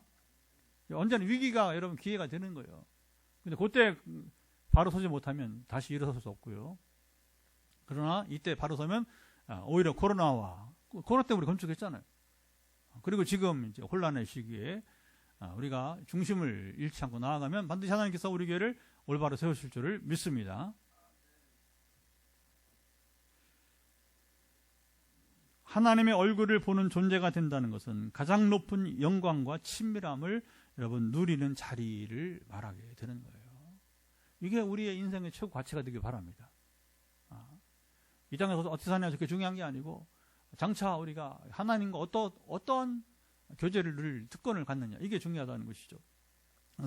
언제나 위기가 여러분 기회가 되는 거예요. 근데 그때 바로 서지 못하면 다시 일어설 수 없고요. 그러나 이때 바로 서면 오히려 코로나 때문에 우리 건축했잖아요. 그리고 지금 이제 혼란의 시기에 우리가 중심을 잃지 않고 나아가면 반드시 하나님께서 우리 교회를 올바로 세우실 줄을 믿습니다. 하나님의 얼굴을 보는 존재가 된다는 것은 가장 높은 영광과 친밀함을 여러분 누리는 자리를 말하게 되는 거예요. 이게 우리의 인생의 최고 가치가 되길 바랍니다. 이 땅에서 어떻게 사냐 그게 중요한 게 아니고 장차 우리가 하나님과 어떤 교제를 누릴 특권을 갖느냐 이게 중요하다는 것이죠.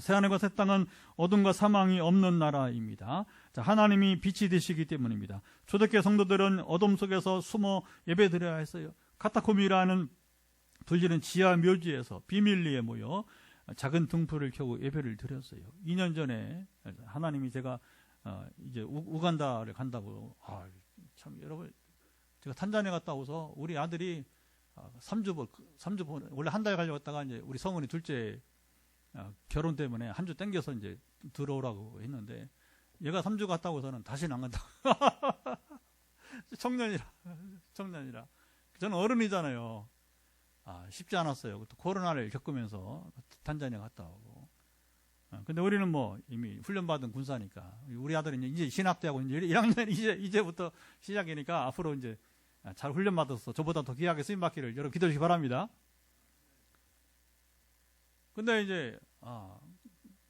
새하늘과 새 땅은 어둠과 사망이 없는 나라입니다. 자, 하나님이 빛이 되시기 때문입니다. 초대교회 성도들은 어둠 속에서 숨어 예배드려야 했어요. 카타콤이라는 불리는 지하 묘지에서 비밀리에 모여 작은 등불을 켜고 예배를 드렸어요. 2년 전에 하나님이 제가 이제 우간다를 간다고 참 여러분 제가 탄자니아 갔다 오서 우리 아들이 3주 원래 한 달 가려고 했다가 이제 우리 성은이 둘째 결혼 때문에 한 주 땡겨서 이제 들어오라고 했는데 얘가 3주 갔다 오서는 다시는 안 간다고. 청년이라. 저는 어른이잖아요. 쉽지 않았어요. 또 코로나를 겪으면서 탄자니아 갔다 오고. 근데 우리는 뭐 이미 훈련받은 군사니까 우리 아들은 이제 신학대하고 이제 1학년 이제부터 시작이니까 앞으로 이제 잘 훈련받아서 저보다 더 귀하게 쓰임받기를 여러분 기도해 주시기 바랍니다. 근데 이제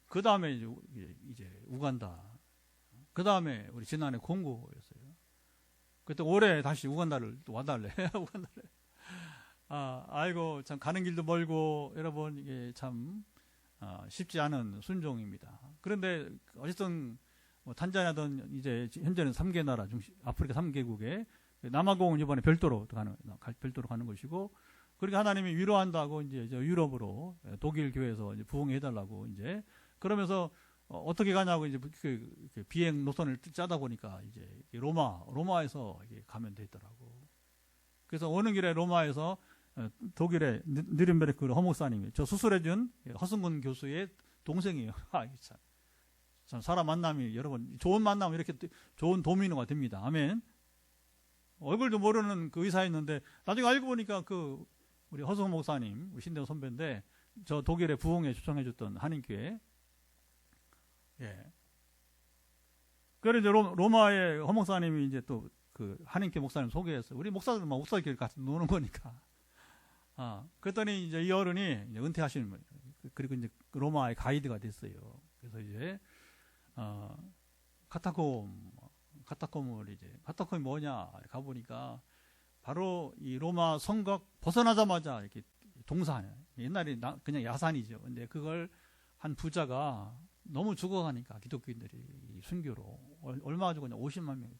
그 다음에 이제 우간다. 그 다음에 우리 지난해 공고였어요. 그때 올해 다시 우간다를 또 와달래. 우간다를. 아이고 참 가는 길도 멀고 여러분 이게 참 쉽지 않은 순종입니다. 그런데 어쨌든 뭐 탄자니아든 이제 현재는 3개 나라 중심 아프리카 3개국에 남아공은 이번에 별도로 가는 것이고. 그러니까 하나님이 위로한다고 이제 유럽으로 독일 교회에서 이제 부흥해달라고 이제 그러면서 어떻게 가냐고 이제 그 비행 노선을 짜다 보니까 이제 로마에서 가면 되더라고. 그래서 오는 길에 로마에서 독일의 느른베르크 허목사님이 저 수술해준 허승근 교수의 동생이에요. 참 사람 만남이 여러분 좋은 만남 이렇게 좋은 도미노가 됩니다. 아멘. 얼굴도 모르는 그 의사였는데 나중에 알고 보니까 우리 허승 목사님, 우리 신대호 선배인데, 저 독일에 부흥에 초청해줬던 한인교회. 예. 그래서 이제 로마의 허 목사님이 이제 또 그 한인교회 목사님 소개했어요. 우리 목사들은 막 목사끼리 같이 노는 거니까. 그랬더니 이제 이 어른이 이제 은퇴하시는 거예요. 그리고 이제 로마의 가이드가 됐어요. 그래서 이제, 카타콤이 뭐냐, 가보니까, 바로 이 로마 성곽 벗어나자마자 이렇게 동산, 옛날에 그냥 야산이죠. 근데 그걸 한 부자가 너무 죽어가니까 기독교인들이 순교로 얼마 가지고 그냥 50만 명.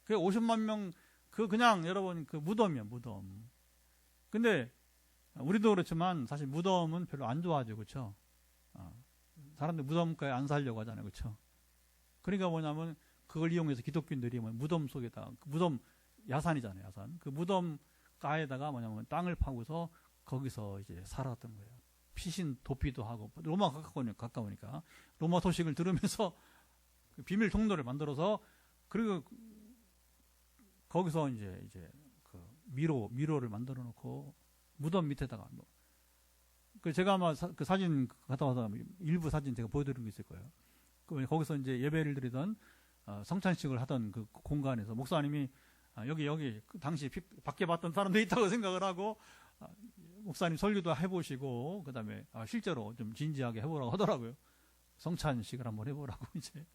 그 50만 명 그냥 여러분 그 무덤이야 무덤. 근데 우리도 그렇지만 사실 무덤은 별로 안 좋아하죠, 그렇죠? 사람들 무덤가에 안 살려고 하잖아요, 그렇죠? 그러니까 뭐냐면. 그걸 이용해서 기독교인들이 무덤 속에다 무덤 야산이잖아요, 야산. 그 무덤 가에다가 뭐냐면 땅을 파고서 거기서 이제 살았던 거예요. 피신 도피도 하고 로마 가까우니까 로마 소식을 들으면서 그 비밀 통로를 만들어서 그리고 거기서 이제 그 미로를 만들어 놓고 무덤 밑에다가 그 제가 아마 그 사진 갔다 와서 일부 사진 제가 보여드린 게 있을 거예요. 거기서 이제 예배를 드리던 성찬식을 하던 그 공간에서 목사님이 여기 당시 밖에 봤던 사람도 있다고 생각을 하고 목사님 설교도 해보시고 그 다음에 실제로 좀 진지하게 해보라고 하더라고요. 성찬식을 한번 해보라고 이제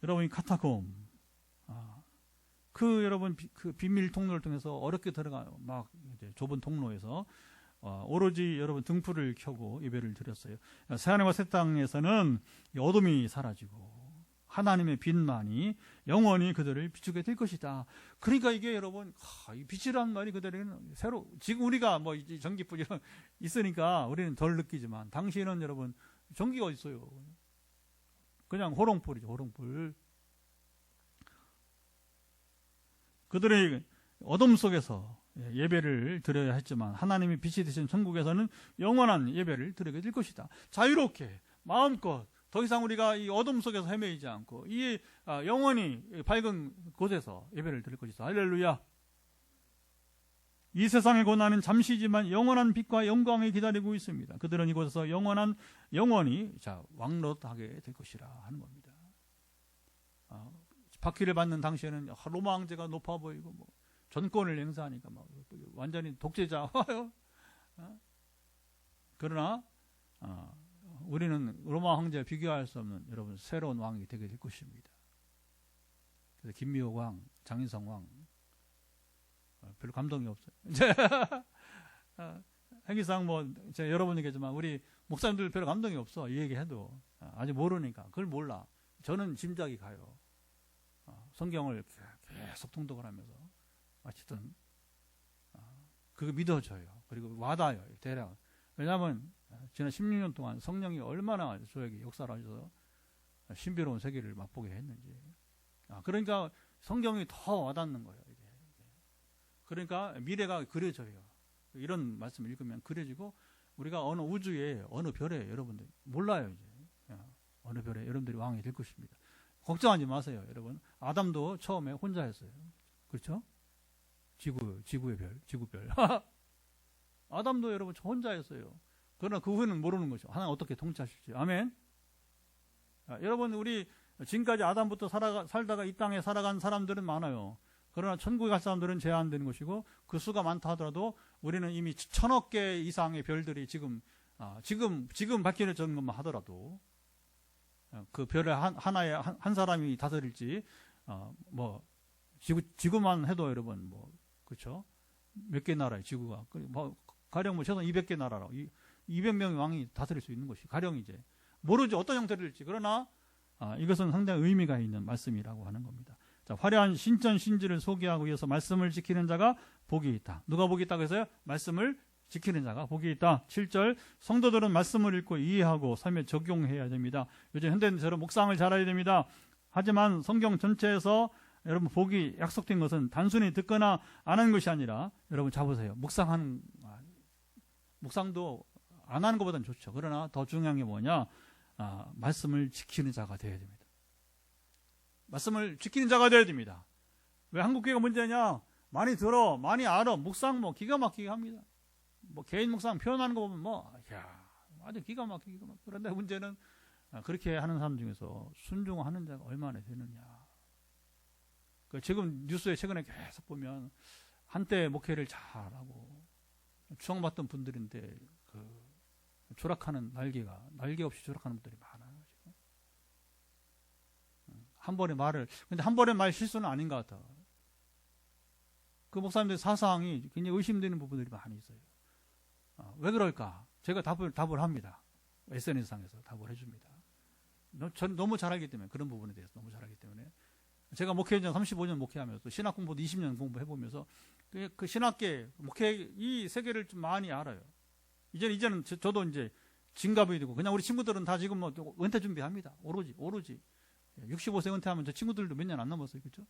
여러분이 카타콤 여러분 그 비밀 통로를 통해서 어렵게 들어가 막 이제 좁은 통로에서 오로지 여러분 등불을 켜고 예배를 드렸어요. 새하늘과 새 땅에서는 어둠이 사라지고 하나님의 빛만이 영원히 그들을 비추게 될 것이다. 그러니까 이게 여러분 이 빛이란 말이 그들에게는 새로 지금 우리가 뭐 전기불 이런 있으니까 우리는 덜 느끼지만 당시에는 여러분 전기가 어디 있어요? 그냥 호롱불이죠, 호롱불. 그들의 어둠 속에서 예배를 드려야 했지만 하나님이 빛이 되신 천국에서는 영원한 예배를 드리게 될 것이다. 자유롭게 마음껏 더 이상 우리가 이 어둠 속에서 헤매이지 않고 이 영원히 밝은 곳에서 예배를 드릴 것이다. 할렐루야. 이 세상의 고난은 잠시지만 영원한 빛과 영광이 기다리고 있습니다. 그들은 이곳에서 영원히 왕노릇하게 될 것이라 하는 겁니다. 박해를 받는 당시에는 로마 황제가 높아 보이고 뭐 전권을 행사하니까 막 완전히 독재자. 그러나 우리는 로마 황제와 비교할 수 없는 여러분 새로운 왕이 되게 될 것입니다. 그래서 김미호 왕, 장인성 왕 별로 감동이 없어요. 행위상 여러분 얘기했지만 우리 목사님들 별로 감동이 없어. 이 얘기해도 아직 모르니까 그걸 몰라. 저는 짐작이 가요. 성경을 계속 통독을 하면서 어쨌든 그거 믿어져요. 그리고 와닿아요. 대략. 왜냐하면 지난 16년 동안 성령이 얼마나 저에게 역사를 하셔서 신비로운 세계를 맛보게 했는지. 그러니까 성경이 더 와닿는 거예요. 이게. 그러니까 미래가 그려져요. 이런 말씀을 읽으면 그려지고 우리가 어느 우주에 어느 별에 여러분들 몰라요. 이제 어느 별에 여러분들이 왕이 될 것입니다. 걱정하지 마세요, 여러분. 아담도 처음에 혼자였어요. 그렇죠? 지구의 별, 지구별. 아담도 여러분 혼자였어요. 그러나 그 후에는 모르는 거죠. 하나님 어떻게 통치하실지. 아멘. 여러분, 우리 지금까지 아담부터 살다가 이 땅에 살아간 사람들은 많아요. 그러나 천국에 갈 사람들은 제한되는 것이고 그 수가 많다 하더라도 우리는 이미 1000억 개 이상의 별들이 지금 밝혀진 것만 하더라도 그 별에 하나에 한 사람이 다스릴지 지구만 해도 여러분 그렇죠? 몇 개 나라에 지구가 가령 최소한 200개 나라라 200명의 왕이 다스릴 수 있는 것이 가령 이제 모르죠. 어떤 형태를지. 그러나 이것은 상당히 의미가 있는 말씀이라고 하는 겁니다. 자, 화려한 신전 신지를 소개하고 이어서 말씀을 지키는 자가 복이 있다. 누가 복이 있다고 해서요? 말씀을 지키는 자가 복이 있다. 7절 성도들은 말씀을 읽고 이해하고 삶에 적용해야 됩니다. 요즘 현대인처럼 묵상을 잘해야 됩니다. 하지만 성경 전체에서 여러분 복이 약속된 것은 단순히 듣거나 안 하는 것이 아니라 여러분 잡으세요. 묵상도 안 하는 것보다는 좋죠. 그러나 더 중요한 게 뭐냐? 말씀을 지키는 자가 되어야 됩니다. 말씀을 지키는 자가 되어야 됩니다. 왜 한국교회가 문제냐? 많이 들어, 많이 알아. 묵상 기가 막히게 합니다. 개인 묵상 표현하는 거 보면 아주 기가 막히게. 그런데 문제는 그렇게 하는 사람 중에서 순종하는 자가 얼마나 되느냐. 지금 뉴스에 최근에 계속 보면 한때 목회를 잘하고 추앙받던 분들인데 날개 없이 추락하는 분들이 많아요. 지금. 근데 한 번의 말 실수는 아닌 것 같아. 그 목사님들 사상이 굉장히 의심되는 부분들이 많이 있어요. 왜 그럴까? 제가 답을 합니다. SNS상에서 답을 해줍니다. 전 너무 잘 알기 때문에, 그런 부분에 대해서 너무 잘 알기 때문에. 제가 목회자 35년 목회하면서 신학 공부도 20년 공부해보면서 그 신학계, 목회 이 세계를 좀 많이 알아요. 이제는 저도 이제 진갑이 되고, 그냥 우리 친구들은 다 지금 은퇴 준비합니다. 오로지. 65세 은퇴하면 저 친구들도 몇 년 안 남았어요. 그렇죠?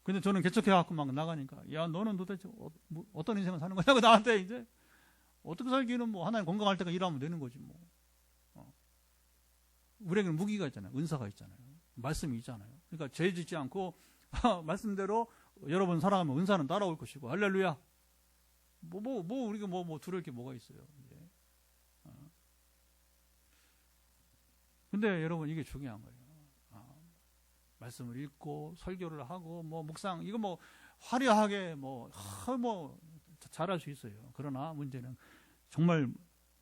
근데 저는 개척해갖고 막 나가니까, 야, 너는 도대체 어떤 인생을 사는 거냐고 나한테 이제, 어떻게 살기는 하나님 건강할 때까지 일하면 되는 거지 우리에게는 무기가 있잖아요. 은사가 있잖아요. 말씀이 있잖아요. 그러니까 죄 짓지 않고, 말씀대로 여러분 살아가면 은사는 따라올 것이고, 할렐루야. 우리가 두려울 게 뭐가 있어요. 이제. 근데 여러분, 이게 중요한 거예요. 말씀을 읽고, 설교를 하고, 묵상, 이거 화려하게, 잘할 수 있어요. 그러나 문제는 정말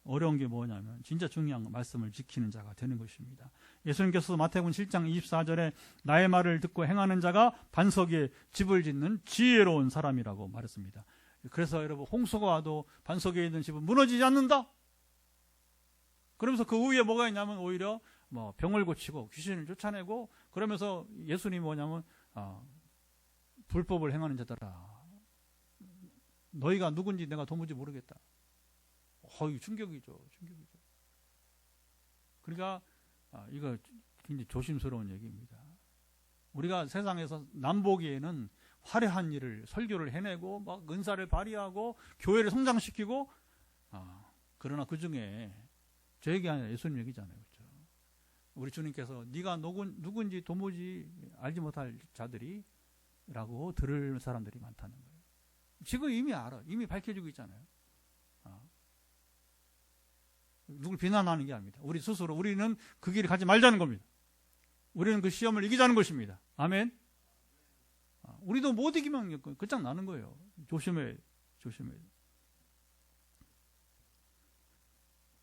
어려운 게 뭐냐면, 진짜 중요한 건 말씀을 지키는 자가 되는 것입니다. 예수님께서 마태복음 7장 24절에 나의 말을 듣고 행하는 자가 반석 위에 집을 짓는 지혜로운 사람이라고 말했습니다. 그래서 여러분, 홍수가 와도 반석 위에 있는 집은 무너지지 않는다? 그러면서 그 위에 뭐가 있냐면 오히려 병을 고치고 귀신을 쫓아내고, 그러면서 예수님이 뭐냐면 불법을 행하는 자들아, 너희가 누군지 내가 도무지 모르겠다. 이거 충격이죠. 그러니까 이거 굉장히 조심스러운 얘기입니다. 우리가 세상에서 남 보기에는 화려한 일을 설교를 해내고 막 은사를 발휘하고 교회를 성장시키고 그러나 그 중에 제 얘기 아니라 예수님 얘기잖아요. 그렇죠? 우리 주님께서 네가 누군지 도무지 알지 못할 자들이 라고 들을 사람들이 많다는 거예요. 지금 이미 알아. 이미 밝혀지고 있잖아요. 누굴 비난하는 게 아닙니다. 우리 스스로 우리는 그 길을 가지 말자는 겁니다. 우리는 그 시험을 이기자는 것입니다. 아멘. 우리도 못 이기면 끝장나는 거예요. 조심해.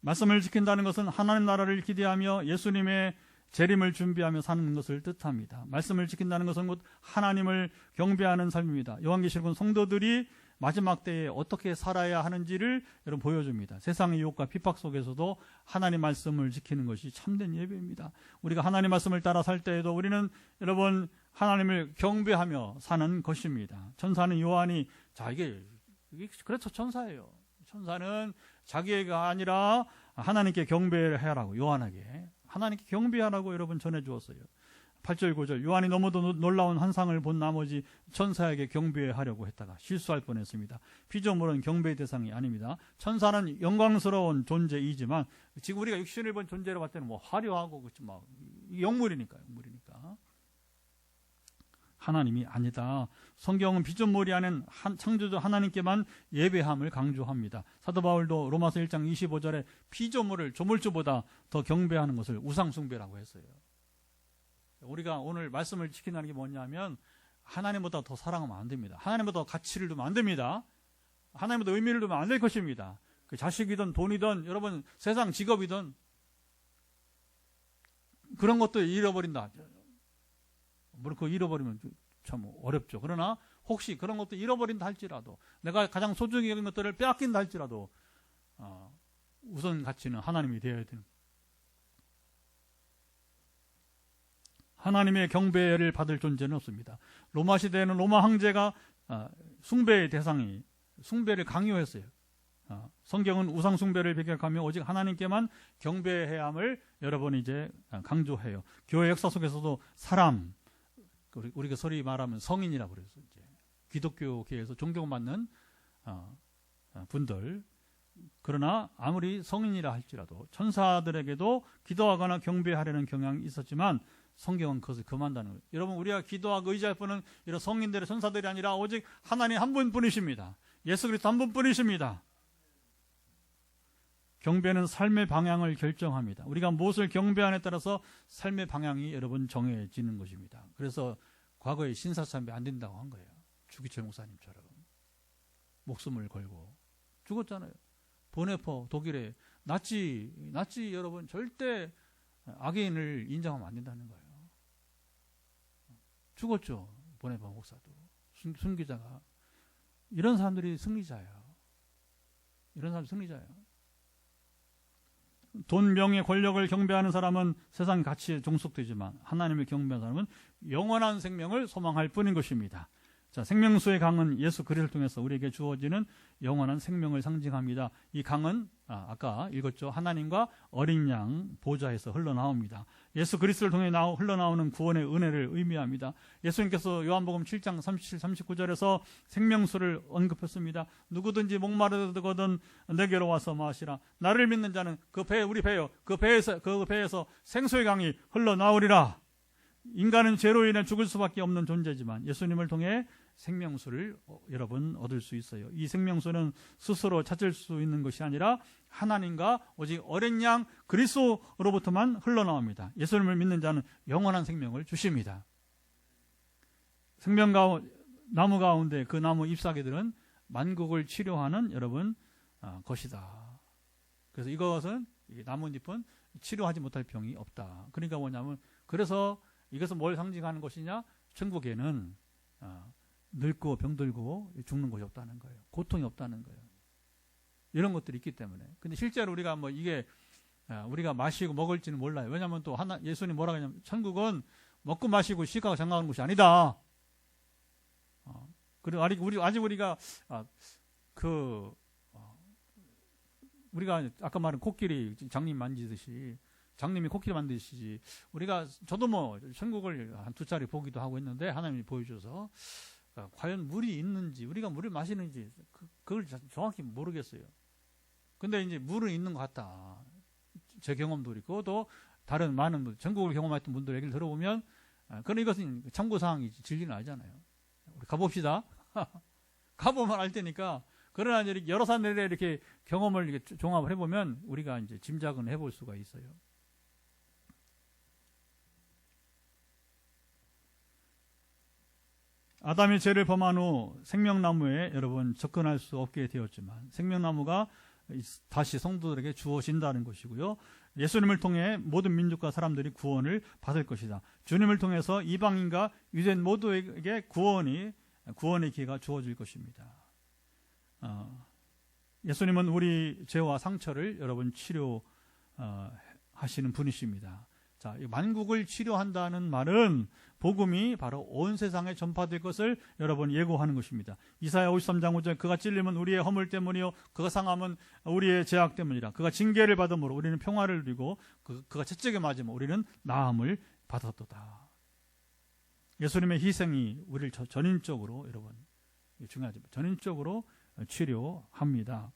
말씀을 지킨다는 것은 하나님 나라를 기대하며 예수님의 재림을 준비하며 사는 것을 뜻합니다. 말씀을 지킨다는 것은 곧 하나님을 경배하는 삶입니다. 요한계시록은 성도들이 마지막 때에 어떻게 살아야 하는지를 여러분 보여줍니다. 세상의 유혹과 핍박 속에서도 하나님 말씀을 지키는 것이 참된 예배입니다. 우리가 하나님 말씀을 따라 살 때에도 우리는 여러분 하나님을 경배하며 사는 것입니다. 천사는 요한이 이게 그래서 천사예요. 천사는 자기가 아니라 하나님께 경배하라고 요한에게 하나님께 경배하라고 여러분 전해주었어요. 8절 9절 요한이 너무도 놀라운 환상을 본 나머지 천사에게 경배하려고 했다가 실수할 뻔했습니다. 피조물은 경배의 대상이 아닙니다. 천사는 영광스러운 존재이지만 지금 우리가 육신을 본 존재로 봤을 때는 뭐 화려하고 막 영물이니까 하나님이 아니다. 성경은 피조물이 아닌 창조주 하나님께만 예배함을 강조합니다. 사도 바울도 로마서 1장 25절에 피조물을 조물주보다 더 경배하는 것을 우상숭배라고 했어요. 우리가 오늘 말씀을 지킨다는 게 뭐냐면 하나님보다 더 사랑하면 안 됩니다. 하나님보다 가치를 두면 안 됩니다. 하나님보다 의미를 두면 안 될 것입니다. 그 자식이든 돈이든 여러분 세상 직업이든 그런 것도 잃어버린다. 물론 그거 잃어버리면 참 어렵죠. 그러나 혹시 그런 것도 잃어버린다 할지라도 내가 가장 소중히 여긴 것들을 빼앗긴다 할지라도 우선 가치는 하나님이 되어야 되는 하나님의 경배를 받을 존재는 없습니다. 로마 시대에는 로마 황제가 숭배의 대상이 숭배를 강요했어요. 성경은 우상 숭배를 배격하며 오직 하나님께만 경배해야 함을 여러분 이제 강조해요. 교회 역사 속에서도 사람 우리가 소리 말하면 성인이라고 그랬어요. 이제 기독교계에서 존경받는 분들 그러나 아무리 성인이라 할지라도 천사들에게도 기도하거나 경배하려는 경향이 있었지만 성경은 그것을 금한다는 거예요. 여러분 우리가 기도하고 의지할 분은 이런 성인들의 천사들이 아니라 오직 하나님 한 분뿐이십니다. 예수 그리스도 한 분뿐이십니다. 경배는 삶의 방향을 결정합니다. 우리가 무엇을 경배하느냐에 따라서 삶의 방향이 여러분 정해지는 것입니다. 그래서 과거에 신사참배 안 된다고 한 거예요. 주기철 목사님처럼 목숨을 걸고 죽었잖아요. 보네퍼 독일에 나치 여러분 절대 악인을 인정하면 안 된다는 거예요. 죽었죠. 보네퍼 목사도 순교자가 이런 사람들이 승리자예요. 돈, 명예, 권력을 경배하는 사람은 세상 가치에 종속되지만 하나님을 경배하는 사람은 영원한 생명을 소망할 뿐인 것입니다. 자, 생명수의 강은 예수 그리스도를 통해서 우리에게 주어지는 영원한 생명을 상징합니다. 이 강은 아까 읽었죠. 하나님과 어린 양 보좌에서 흘러나옵니다. 예수 그리스도를 통해 흘러나오는 구원의 은혜를 의미합니다. 예수님께서 요한복음 7장 37, 39절에서 생명수를 언급했습니다. 누구든지 목마르거든 내게로 와서 마시라. 나를 믿는 자는 그 배에서 생수의 강이 흘러나오리라. 인간은 죄로 인해 죽을 수밖에 없는 존재지만 예수님을 통해 생명수를 여러분 얻을 수 있어요. 이 생명수는 스스로 찾을 수 있는 것이 아니라 하나님과 오직 어린 양 그리스도로부터만 흘러나옵니다. 예수님을 믿는 자는 영원한 생명을 주십니다. 생명나무 가운데 그 나무 잎사귀들은 만국을 치료하는 여러분 것이다. 그래서 이것은 나뭇잎은 치료하지 못할 병이 없다. 그러니까 뭐냐면 그래서 이것은 뭘 상징하는 것이냐? 천국에는 늙고 병들고 죽는 것이 없다는 거예요. 고통이 없다는 거예요. 이런 것들이 있기 때문에. 근데 실제로 우리가 우리가 마시고 먹을지는 몰라요. 왜냐하면 또 예수님 뭐라고 하냐면 천국은 먹고 마시고 시가가 장가하는 것이 아니다. 그리고 우리가 우리가 아까 말한 코끼리 장님 만지듯이 장님이 코끼리 만드시지. 저도 천국을 한 2차례 보기도 하고 했는데 하나님이 보여줘서 그러니까 과연 물이 있는지, 우리가 물을 마시는지, 그걸 정확히 모르겠어요. 근데 이제 물은 있는 것 같다. 제 경험도 그렇고, 또 다른 많은 분, 전국을 경험했던 분들 얘기를 들어보면, 그런 이것은 참고사항이지, 진리는 아니잖아요. 우리 가봅시다. 가보면 알 테니까. 그러나 이제 여러 사람들의 이렇게 경험을 이렇게 종합을 해보면 우리가 이제 짐작은 해볼 수가 있어요. 아담이 죄를 범한 후 생명나무에 여러분 접근할 수 없게 되었지만 생명나무가 다시 성도들에게 주어진다는 것이고요. 예수님을 통해 모든 민족과 사람들이 구원을 받을 것이다. 주님을 통해서 이방인과 유대인 모두에게 구원의 기회가 주어질 것입니다. 예수님은 우리 죄와 상처를 여러분 치료하시는 분이십니다. 자, 만국을 치료한다는 말은 복음이 바로 온 세상에 전파될 것을 여러분 예고하는 것입니다. 이사야 53장 5절 그가 찔림은 우리의 허물 때문이요 그가 상함은 우리의 죄악 때문이라. 그가 징계를 받음으로 우리는 평화를 누리고 그가 채찍에 맞으면 우리는 나음을 받았도다. 예수님의 희생이 우리를 전인적으로 여러분 중요하죠. 전인적으로 치료합니다.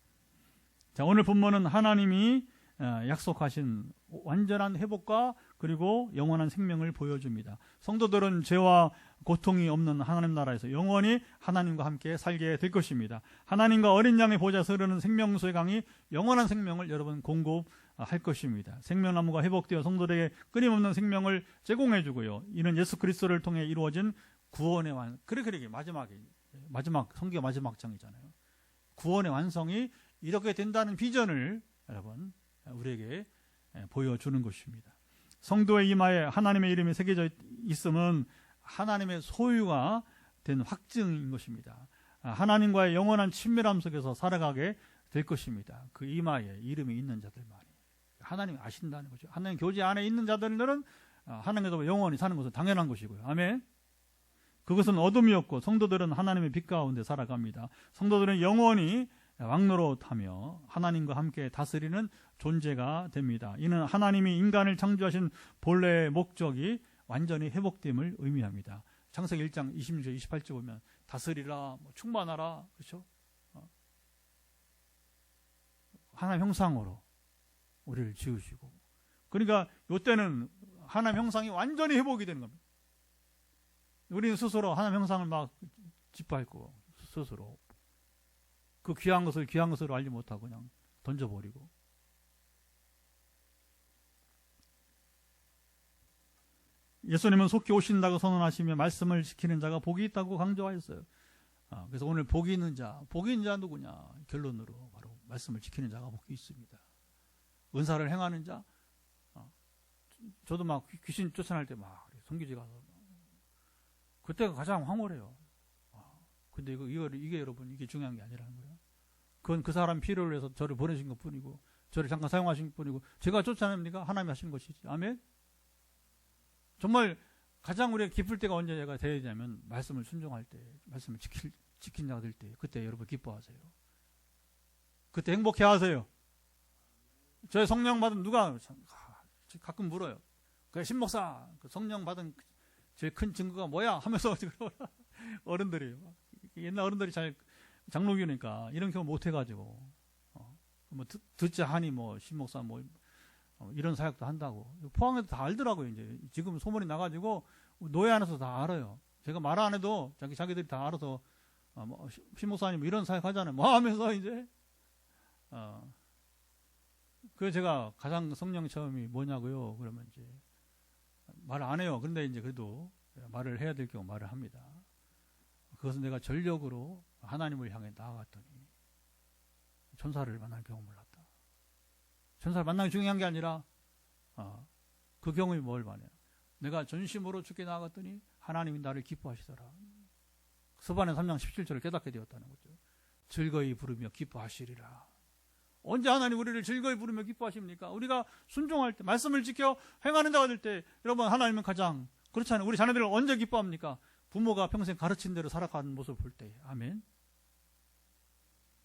자, 오늘 본문은 하나님이 약속하신 완전한 회복과 그리고 영원한 생명을 보여줍니다. 성도들은 죄와 고통이 없는 하나님 나라에서 영원히 하나님과 함께 살게 될 것입니다. 하나님과 어린 양의 보좌에서 흐르는 생명수의 강이 영원한 생명을 여러분 공급할 것입니다. 생명나무가 회복되어 성도들에게 끊임없는 생명을 제공해 주고요. 이는 예수 그리스도를 통해 이루어진 구원의 그렇게 마지막 성경 마지막 장이잖아요. 구원의 완성이 이렇게 된다는 비전을 여러분 우리에게 보여주는 것입니다. 성도의 이마에 하나님의 이름이 새겨져 있음은 하나님의 소유가 된 확증인 것입니다. 하나님과의 영원한 친밀함 속에서 살아가게 될 것입니다. 그 이마에 이름이 있는 자들만이 하나님이 아신다는 거죠. 하나님 교제 안에 있는 자들은 하나님과 영원히 사는 것은 당연한 것이고요. 아멘. 그것은 어둠이었고 성도들은 하나님의 빛 가운데 살아갑니다. 성도들은 영원히 왕노릇하며 하나님과 함께 다스리는 존재가 됩니다. 이는 하나님이 인간을 창조하신 본래의 목적이 완전히 회복됨을 의미합니다. 창세기 1장 26절 28절 보면 다스리라, 충만하라, 그렇죠? 하나님 형상으로 우리를 지으시고, 그러니까 이때는 하나님 형상이 완전히 회복이 되는 겁니다. 우리는 스스로 하나님 형상을 막 짓밟고 스스로 그 귀한 것을 귀한 것으로 알지 못하고 그냥 던져버리고. 예수님은 속히 오신다고 선언하시며 말씀을 지키는 자가 복이 있다고 강조하였어요. 그래서 오늘 복이 있는 자 누구냐? 결론으로 바로 말씀을 지키는 자가 복이 있습니다. 은사를 행하는 자, 저도 막 귀신 쫓아낼 때 막 성교지 가서 그때가 가장 황홀해요. 근데 이게 여러분, 이게 중요한 게 아니라는 거예요. 그건 그 사람 필요를 위해서 저를 보내신 것 뿐이고, 저를 잠깐 사용하신 것 뿐이고, 제가 쫓아냅니까? 하나님이 하신 것이지. 아멘? 정말 가장 우리가 기쁠 때가 언제가 되어야 되냐면, 말씀을 순종할 때, 말씀을 지킨 자가 될 때, 그때 여러분 기뻐하세요. 그때 행복해 하세요. 저의 성령 받은 누가, 가끔 물어요. 그 신목사, 그 성령 받은 제일 큰 증거가 뭐야? 하면서 어른들이, 옛날 어른들이 잘 장로교니까 이런 경험 못 해가지고 뭐 듣자 하니 뭐 신목사 뭐 이런 사역도 한다고 포항에도 다 알더라고요. 이제 지금 소문이 나가지고 노예 안에서 다 알아요. 제가 말 안 해도 자기들이 다 알아서 뭐 신목사님 이런 사역 하잖아요. 뭐 하면서 이제 그래서 제가 가장 성령 체험이 뭐냐고요? 그러면 이제 말을 안 해요. 근데 이제 그래도 말을 해야 될 경우 말을 합니다. 그것은 내가 전력으로 하나님을 향해 나아갔더니 천사를 만날 경험을 했다. 천사를 만나는 게 중요한 게 아니라 그 경험이 뭘 말해요? 내가 전심으로 주께 나아갔더니 하나님이 나를 기뻐하시더라. 스바냐 3장 17절을 깨닫게 되었다는 거죠. 즐거이 부르며 기뻐하시리라. 언제 하나님 우리를 즐거이 부르며 기뻐하십니까? 우리가 순종할 때, 말씀을 지켜 행하는 자가 될 때, 여러분 하나님은 가장 그렇잖아요. 우리 자녀들을 언제 기뻐합니까? 부모가 평생 가르친 대로 살아가는 모습을 볼 때. 아멘.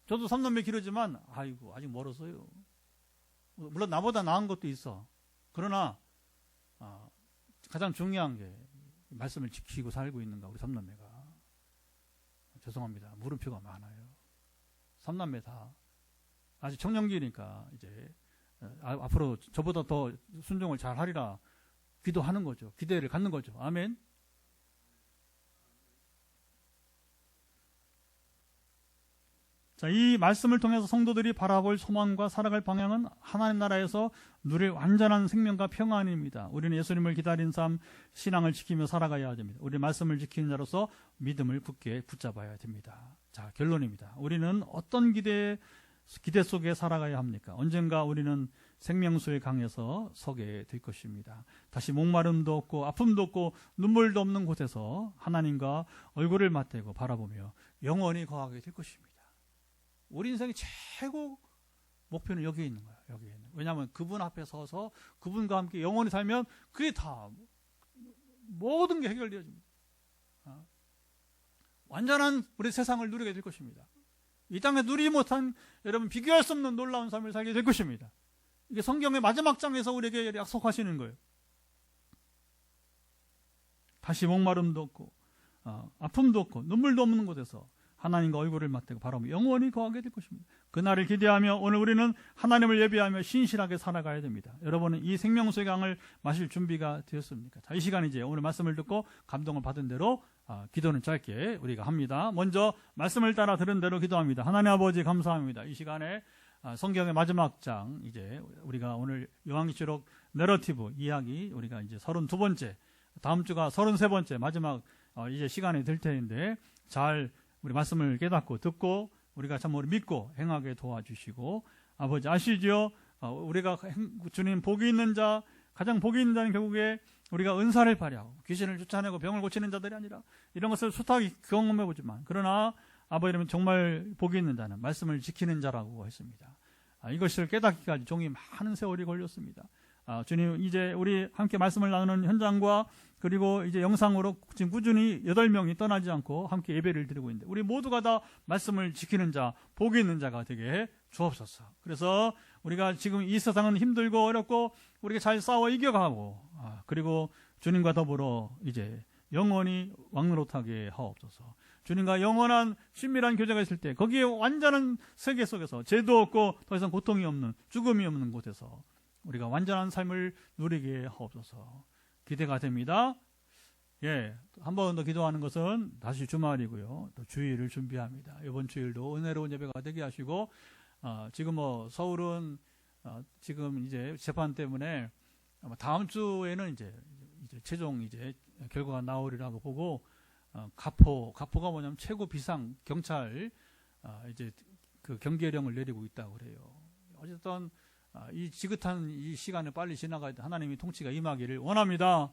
저도 3남매 기르지만 아이고 아직 멀었어요. 물론 나보다 나은 것도 있어. 그러나 가장 중요한 게 말씀을 지키고 살고 있는가 우리 3남매가. 죄송합니다. 물음표가 많아요. 3남매 다 아직 청년기니까 이제 앞으로 저보다 더 순종을 잘 하리라 기도하는 거죠. 기대를 갖는 거죠. 아멘. 자, 이 말씀을 통해서 성도들이 바라볼 소망과 살아갈 방향은 하나님 나라에서 누릴 완전한 생명과 평안입니다. 우리는 예수님을 기다린 삶, 신앙을 지키며 살아가야 됩니다. 우리 말씀을 지키는 자로서 믿음을 굳게 붙잡아야 됩니다. 자, 결론입니다. 우리는 어떤 기대 속에 살아가야 합니까? 언젠가 우리는 생명수의 강에서 서게 될 것입니다. 다시 목마름도 없고 아픔도 없고 눈물도 없는 곳에서 하나님과 얼굴을 맞대고 바라보며 영원히 거하게 될 것입니다. 우리 인생의 최고 목표는 여기에 있는 거예요. 여기에 있는. 왜냐하면 그분 앞에 서서 그분과 함께 영원히 살면 그게 다 모든 게 해결되어집니다. 완전한 우리 세상을 누리게 될 것입니다. 이 땅에 누리지 못한 여러분 비교할 수 없는 놀라운 삶을 살게 될 것입니다. 이게 성경의 마지막 장에서 우리에게 약속하시는 거예요. 다시 목마름도 없고 아픔도 없고 눈물도 없는 곳에서 하나님과 얼굴을 맞대고 바라보며 영원히 거하게 될 것입니다. 그날을 기대하며 오늘 우리는 하나님을 예배하며 신실하게 살아가야 됩니다. 여러분은 이 생명수의 강을 마실 준비가 되었습니까? 자, 이 시간 이제 오늘 말씀을 듣고 감동을 받은 대로 기도는 짧게 우리가 합니다. 먼저 말씀을 따라 들은 대로 기도합니다. 하나님 아버지 감사합니다. 이 시간에 성경의 마지막 장 이제 우리가 오늘 요한계시록 내러티브 이야기 우리가 이제 32번째 다음 주가 33번째 마지막 이제 시간이 될 텐데 잘 우리 말씀을 깨닫고 듣고 우리가 참으로 믿고 행하게 도와주시고 아버지 아시죠? 우리가 주님 복이 있는 자 가장 복이 있는 자는 결국에 우리가 은사를 발휘하고 귀신을 쫓아내고 병을 고치는 자들이 아니라 이런 것을 수탁이 경험해보지만 그러나 아버지는 정말 복이 있는 자는 말씀을 지키는 자라고 했습니다. 이것을 깨닫기까지 종이 많은 세월이 걸렸습니다. 주님 이제 우리 함께 말씀을 나누는 현장과 그리고 이제 영상으로 지금 꾸준히 8명이 떠나지 않고 함께 예배를 드리고 있는데 우리 모두가 다 말씀을 지키는 자, 복이 있는 자가 되게 주옵소서. 그래서 우리가 지금 이 세상은 힘들고 어렵고 우리가 잘 싸워 이겨가고 그리고 주님과 더불어 이제 영원히 왕노릇하게 하옵소서. 주님과 영원한 친밀한 교제가 있을 때 거기에 완전한 세계 속에서 죄도 없고 더 이상 고통이 없는 죽음이 없는 곳에서 우리가 완전한 삶을 누리게 하옵소서. 기대가 됩니다. 예, 한 번 더 기도하는 것은 다시 주말이고요. 또 주일을 준비합니다. 이번 주일도 은혜로운 예배가 되게 하시고 지금 서울은 지금 이제 재판 때문에 아마 다음 주에는 이제 최종 이제 결과가 나오리라고 보고 가포가 뭐냐면 최고 비상 경찰 이제 그 경계령을 내리고 있다고 그래요. 어쨌든 이 지긋한 이 시간을 빨리 지나가야 하나님이 통치가 임하기를 원합니다.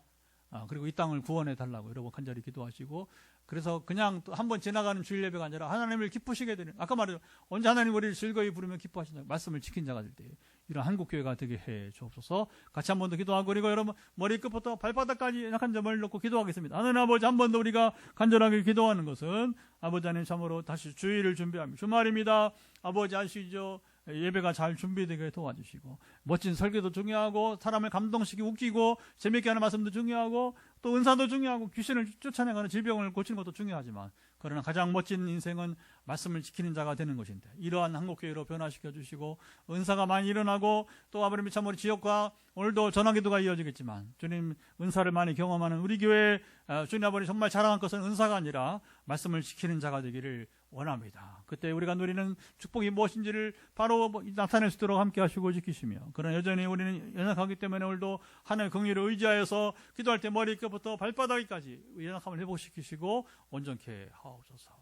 그리고 이 땅을 구원해 달라고 여러분 간절히 기도하시고 그래서 그냥 또 한 번 지나가는 주일 예배가 아니라 하나님을 기쁘시게 되는 아까 말했죠. 언제 하나님 우리를 즐거이 부르며 기뻐하신다. 말씀을 지킨 자가 될 때 이런 한국교회가 되게 해 주옵소서. 같이 한 번 더 기도하고 그리고 여러분 머리끝부터 발바닥까지 약한 점을 놓고 기도하겠습니다. 하나님 아버지 한 번 더 우리가 간절하게 기도하는 것은 아버지 하나님 참으로 다시 주일을 준비합니다. 주말입니다. 아버지 아시죠? 예배가 잘 준비되게 도와주시고 멋진 설교도 중요하고 사람을 감동시키고 웃기고 재미있게 하는 말씀도 중요하고 또 은사도 중요하고 귀신을 쫓아내가는 질병을 고치는 것도 중요하지만 그러나 가장 멋진 인생은 말씀을 지키는 자가 되는 것인데 이러한 한국교회로 변화시켜 주시고 은사가 많이 일어나고 또 아버님 참으로 지역과 오늘도 전화기도가 이어지겠지만 주님 은사를 많이 경험하는 우리 교회 주님 아버지 정말 자랑할 것은 은사가 아니라 말씀을 지키는 자가 되기를 원합니다. 그때 우리가 누리는 축복이 무엇인지를 바로 나타낼 수 있도록 함께 하시고 지키시며 그러나 여전히 우리는 연약하기 때문에 오늘도 하나님의 긍휼을 의지하여서 기도할 때 머리끝부터 발바닥까지 연약함을 회복시키시고 온전케 하옵소서.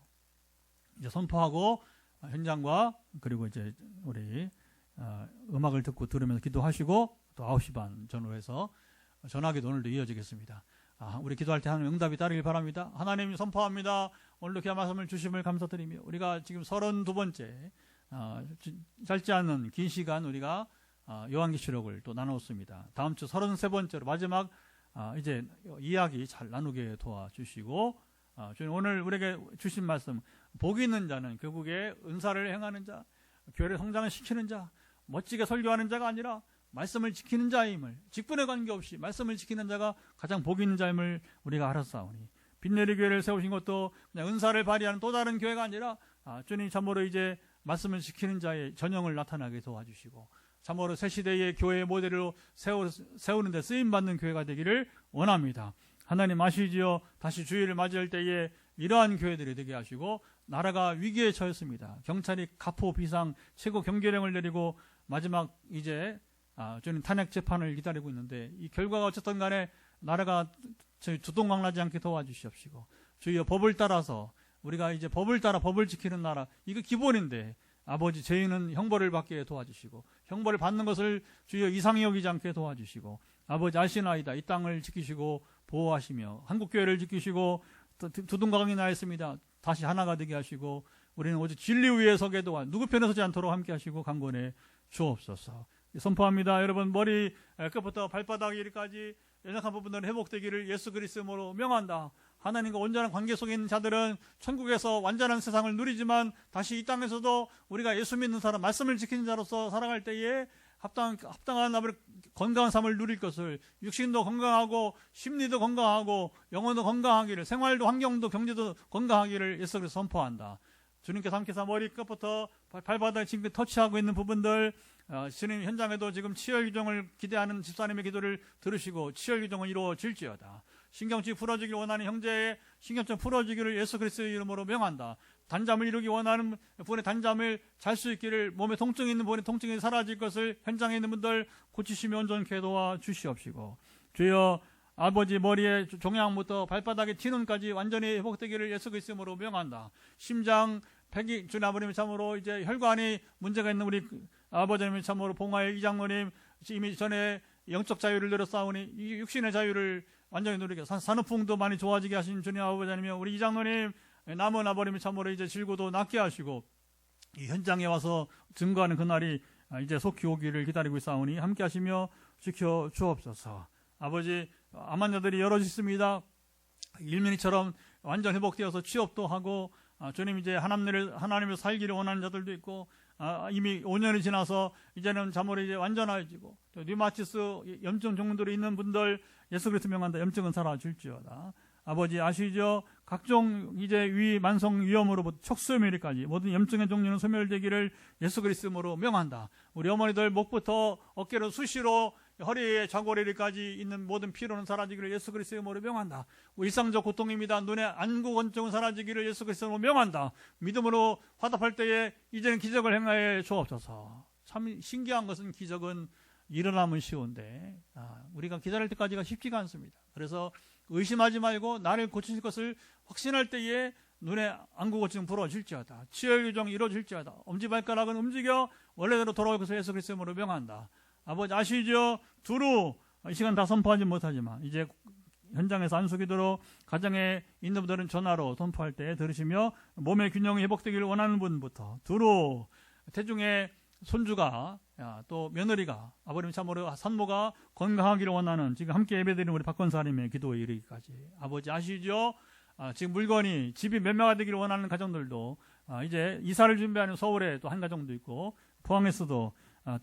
이제 선포하고 현장과 그리고 이제 우리 음악을 듣고 들으면서 기도하시고 또 9시 반 전후로 해서 전화기도 오늘도 이어지겠습니다. 우리 기도할 때 하나님 응답이 따르길 바랍니다. 하나님 선포합니다. 오늘도 귀한 말씀을 주심을 감사드리며 우리가 지금 32번째 짧지 않은 긴 시간 우리가 요한계시록을 또 나눴습니다. 다음 주 33번째로 마지막 이제 이야기 잘 나누게 도와주시고 주님 오늘 우리에게 주신 말씀 복이 있는 자는 결국에 은사를 행하는 자 교회를 성장을 시키는 자 멋지게 설교하는 자가 아니라 말씀을 지키는 자임을 직분에 관계없이 말씀을 지키는 자가 가장 복이 있는 자임을 우리가 알았사오니 빈내리 교회를 세우신 것도 그냥 은사를 발휘하는 또 다른 교회가 아니라 주님 참으로 이제 말씀을 지키는 자의 전형을 나타나게 도와주시고 참으로 새 시대의 교회의 모델로 세우는 데 쓰임받는 교회가 되기를 원합니다. 하나님 아시지요? 다시 주일을 맞이할 때에 이러한 교회들이 되게 하시고 나라가 위기에 처했습니다. 경찰이 가포 비상 최고 경계령을 내리고 마지막 이제 저는 탄핵 재판을 기다리고 있는데 이 결과가 어쨌든 간에 나라가 저희 두동강나지 않게 도와주시옵시고 주여 법을 따라서 우리가 이제 법을 따라 법을 지키는 나라 이거 기본인데 아버지 죄인은 형벌을 받게 도와주시고 형벌을 받는 것을 주여 이상히 여기지 않게 도와주시고 아버지 아시나이다 이 땅을 지키시고 보호하시며 한국교회를 지키시고 두둥강이 나있습니다. 다시 하나가 되게 하시고 우리는 오직 진리 위에 서게 도와 누구 편에 서지 않도록 함께 하시고 강권해 주옵소서. 선포합니다. 여러분 머리 끝부터 발바닥 이리까지 연약한 부분들은 회복되기를 예수 그리스도로 명한다. 하나님과 온전한 관계 속에 있는 자들은 천국에서 완전한 세상을 누리지만 다시 이 땅에서도 우리가 예수 믿는 사람 말씀을 지키는 자로서 살아갈 때에 합당한 건강한 삶을 누릴 것을 육신도 건강하고 심리도 건강하고 영혼도 건강하기를 생활도 환경도 경제도 건강하기를 예수 그리스도 선포한다. 주님께서 함께서 머리 끝부터 발바닥 지금 터치하고 있는 부분들 주님 현장에도 지금 치열 규정을 기대하는 집사님의 기도를 들으시고 치열 규정은 이루어질지어다. 신경증이 풀어지기를 원하는 형제의 신경증 풀어지기를 예수 그리스도의 이름으로 명한다. 단잠을 이루기 원하는 분의 단잠을 잘 수 있기를 몸에 통증이 있는 분의 통증이 사라질 것을 현장에 있는 분들 고치시며 온전케 도와주시옵시고 주여 아버지 머리의 종양부터 발바닥의 티눈까지 완전히 회복되기를 예수 그리스도로 명한다. 심장 폐기 주님 아버님 참으로 이제 혈관이 문제가 있는 우리 아버지님 참으로 봉화의 이장로님 이미 전에 영적 자유를 누렸사오니 이 육신의 자유를 완전히 누리게 산후풍도 많이 좋아지게 하신 주님 아버지님이며 우리 이장로님 남은 아버님이 참으로 이제 질고도 낫게 하시고 이 현장에 와서 증거하는 그날이 이제 속히 오기를 기다리고 있사오니 함께 하시며 지켜 주옵소서. 아버지 암 환자들이 여럿 있습니다. 일민이처럼 완전 회복되어서 취업도 하고 주님 이제 하나님을 살기를 원하는 자들도 있고 이미 5년이 지나서 이제는 참으로 이제 완전해지고 또 류마티스 염증 종들이 있는 분들 예수 그리스도 명한다. 염증은 사라질지어다. 아버지 아시죠? 각종 이제 위 만성 위염으로부터 척수염까지 모든 염증의 종류는 소멸되기를 예수 그리스도로 명한다. 우리 어머니들 목부터 어깨로 수시로 허리에 좌골이까지 있는 모든 피로는 사라지기를 예수 그리스도의 이름으로 명한다. 일상적 고통입니다. 눈에 안구 건증은 사라지기를 예수 그리스도로 명한다. 믿음으로 화답할 때에 이제는 기적을 행하여 주옵소서. 참 신기한 것은 기적은 일어나면 쉬운데 우리가 기다릴 때까지가 쉽지가 않습니다. 그래서 의심하지 말고 나를 고치실 것을 확신할 때에 눈에 안구 고증 풀어질지어다. 치열 규정 이루어질지어다. 엄지발가락은 움직여 원래대로 돌아올 것을 예수 그리스도의 이름으로 명한다. 아버지 아시죠? 두루 이 시간 다 선포하지 못하지만 이제 현장에서 안수기도로 가정에 있는 분들은 전화로 선포할 때 들으시며 몸의 균형이 회복되기를 원하는 분부터 두루 태중에 손주가 또 며느리가 아버님 참으로 산모가 건강하기를 원하는 지금 함께 예배드리는 우리 박건사님의 기도에 이르기까지 아버지 아시죠? 지금 물건이 집이 매매가 되기를 원하는 가정들도 이제 이사를 준비하는 서울에 또 한 가정도 있고 포항에서도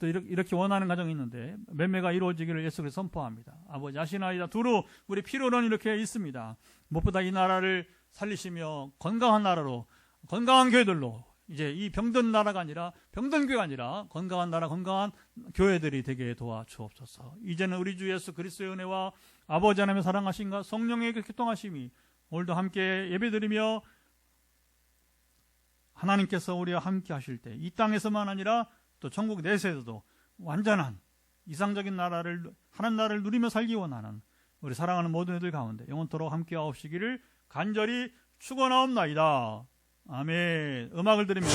또 이렇게 원하는 가정이 있는데 매매가 이루어지기를 예수 그리스도 선포합니다. 아버지 아시나이다. 두루 우리 필요는 이렇게 있습니다. 무엇보다 이 나라를 살리시며 건강한 나라로 건강한 교회들로 이제 이 병든 나라가 아니라 병든 교회가 아니라 건강한 나라 건강한 교회들이 되게 도와주옵소서. 이제는 우리 주 예수 그리스도의 은혜와 아버지 하나님의 사랑하심과 성령의 교통하심이 오늘도 함께 예배드리며 하나님께서 우리와 함께 하실 때 이 땅에서만 아니라 또 천국 내세에서도 완전한 이상적인 나라를 하나님 나라를 누리며 살기 원하는 우리 사랑하는 모든 이들 가운데 영원토록 함께 하옵시기를 간절히 축원하옵나이다. 아멘. 음악을 들으며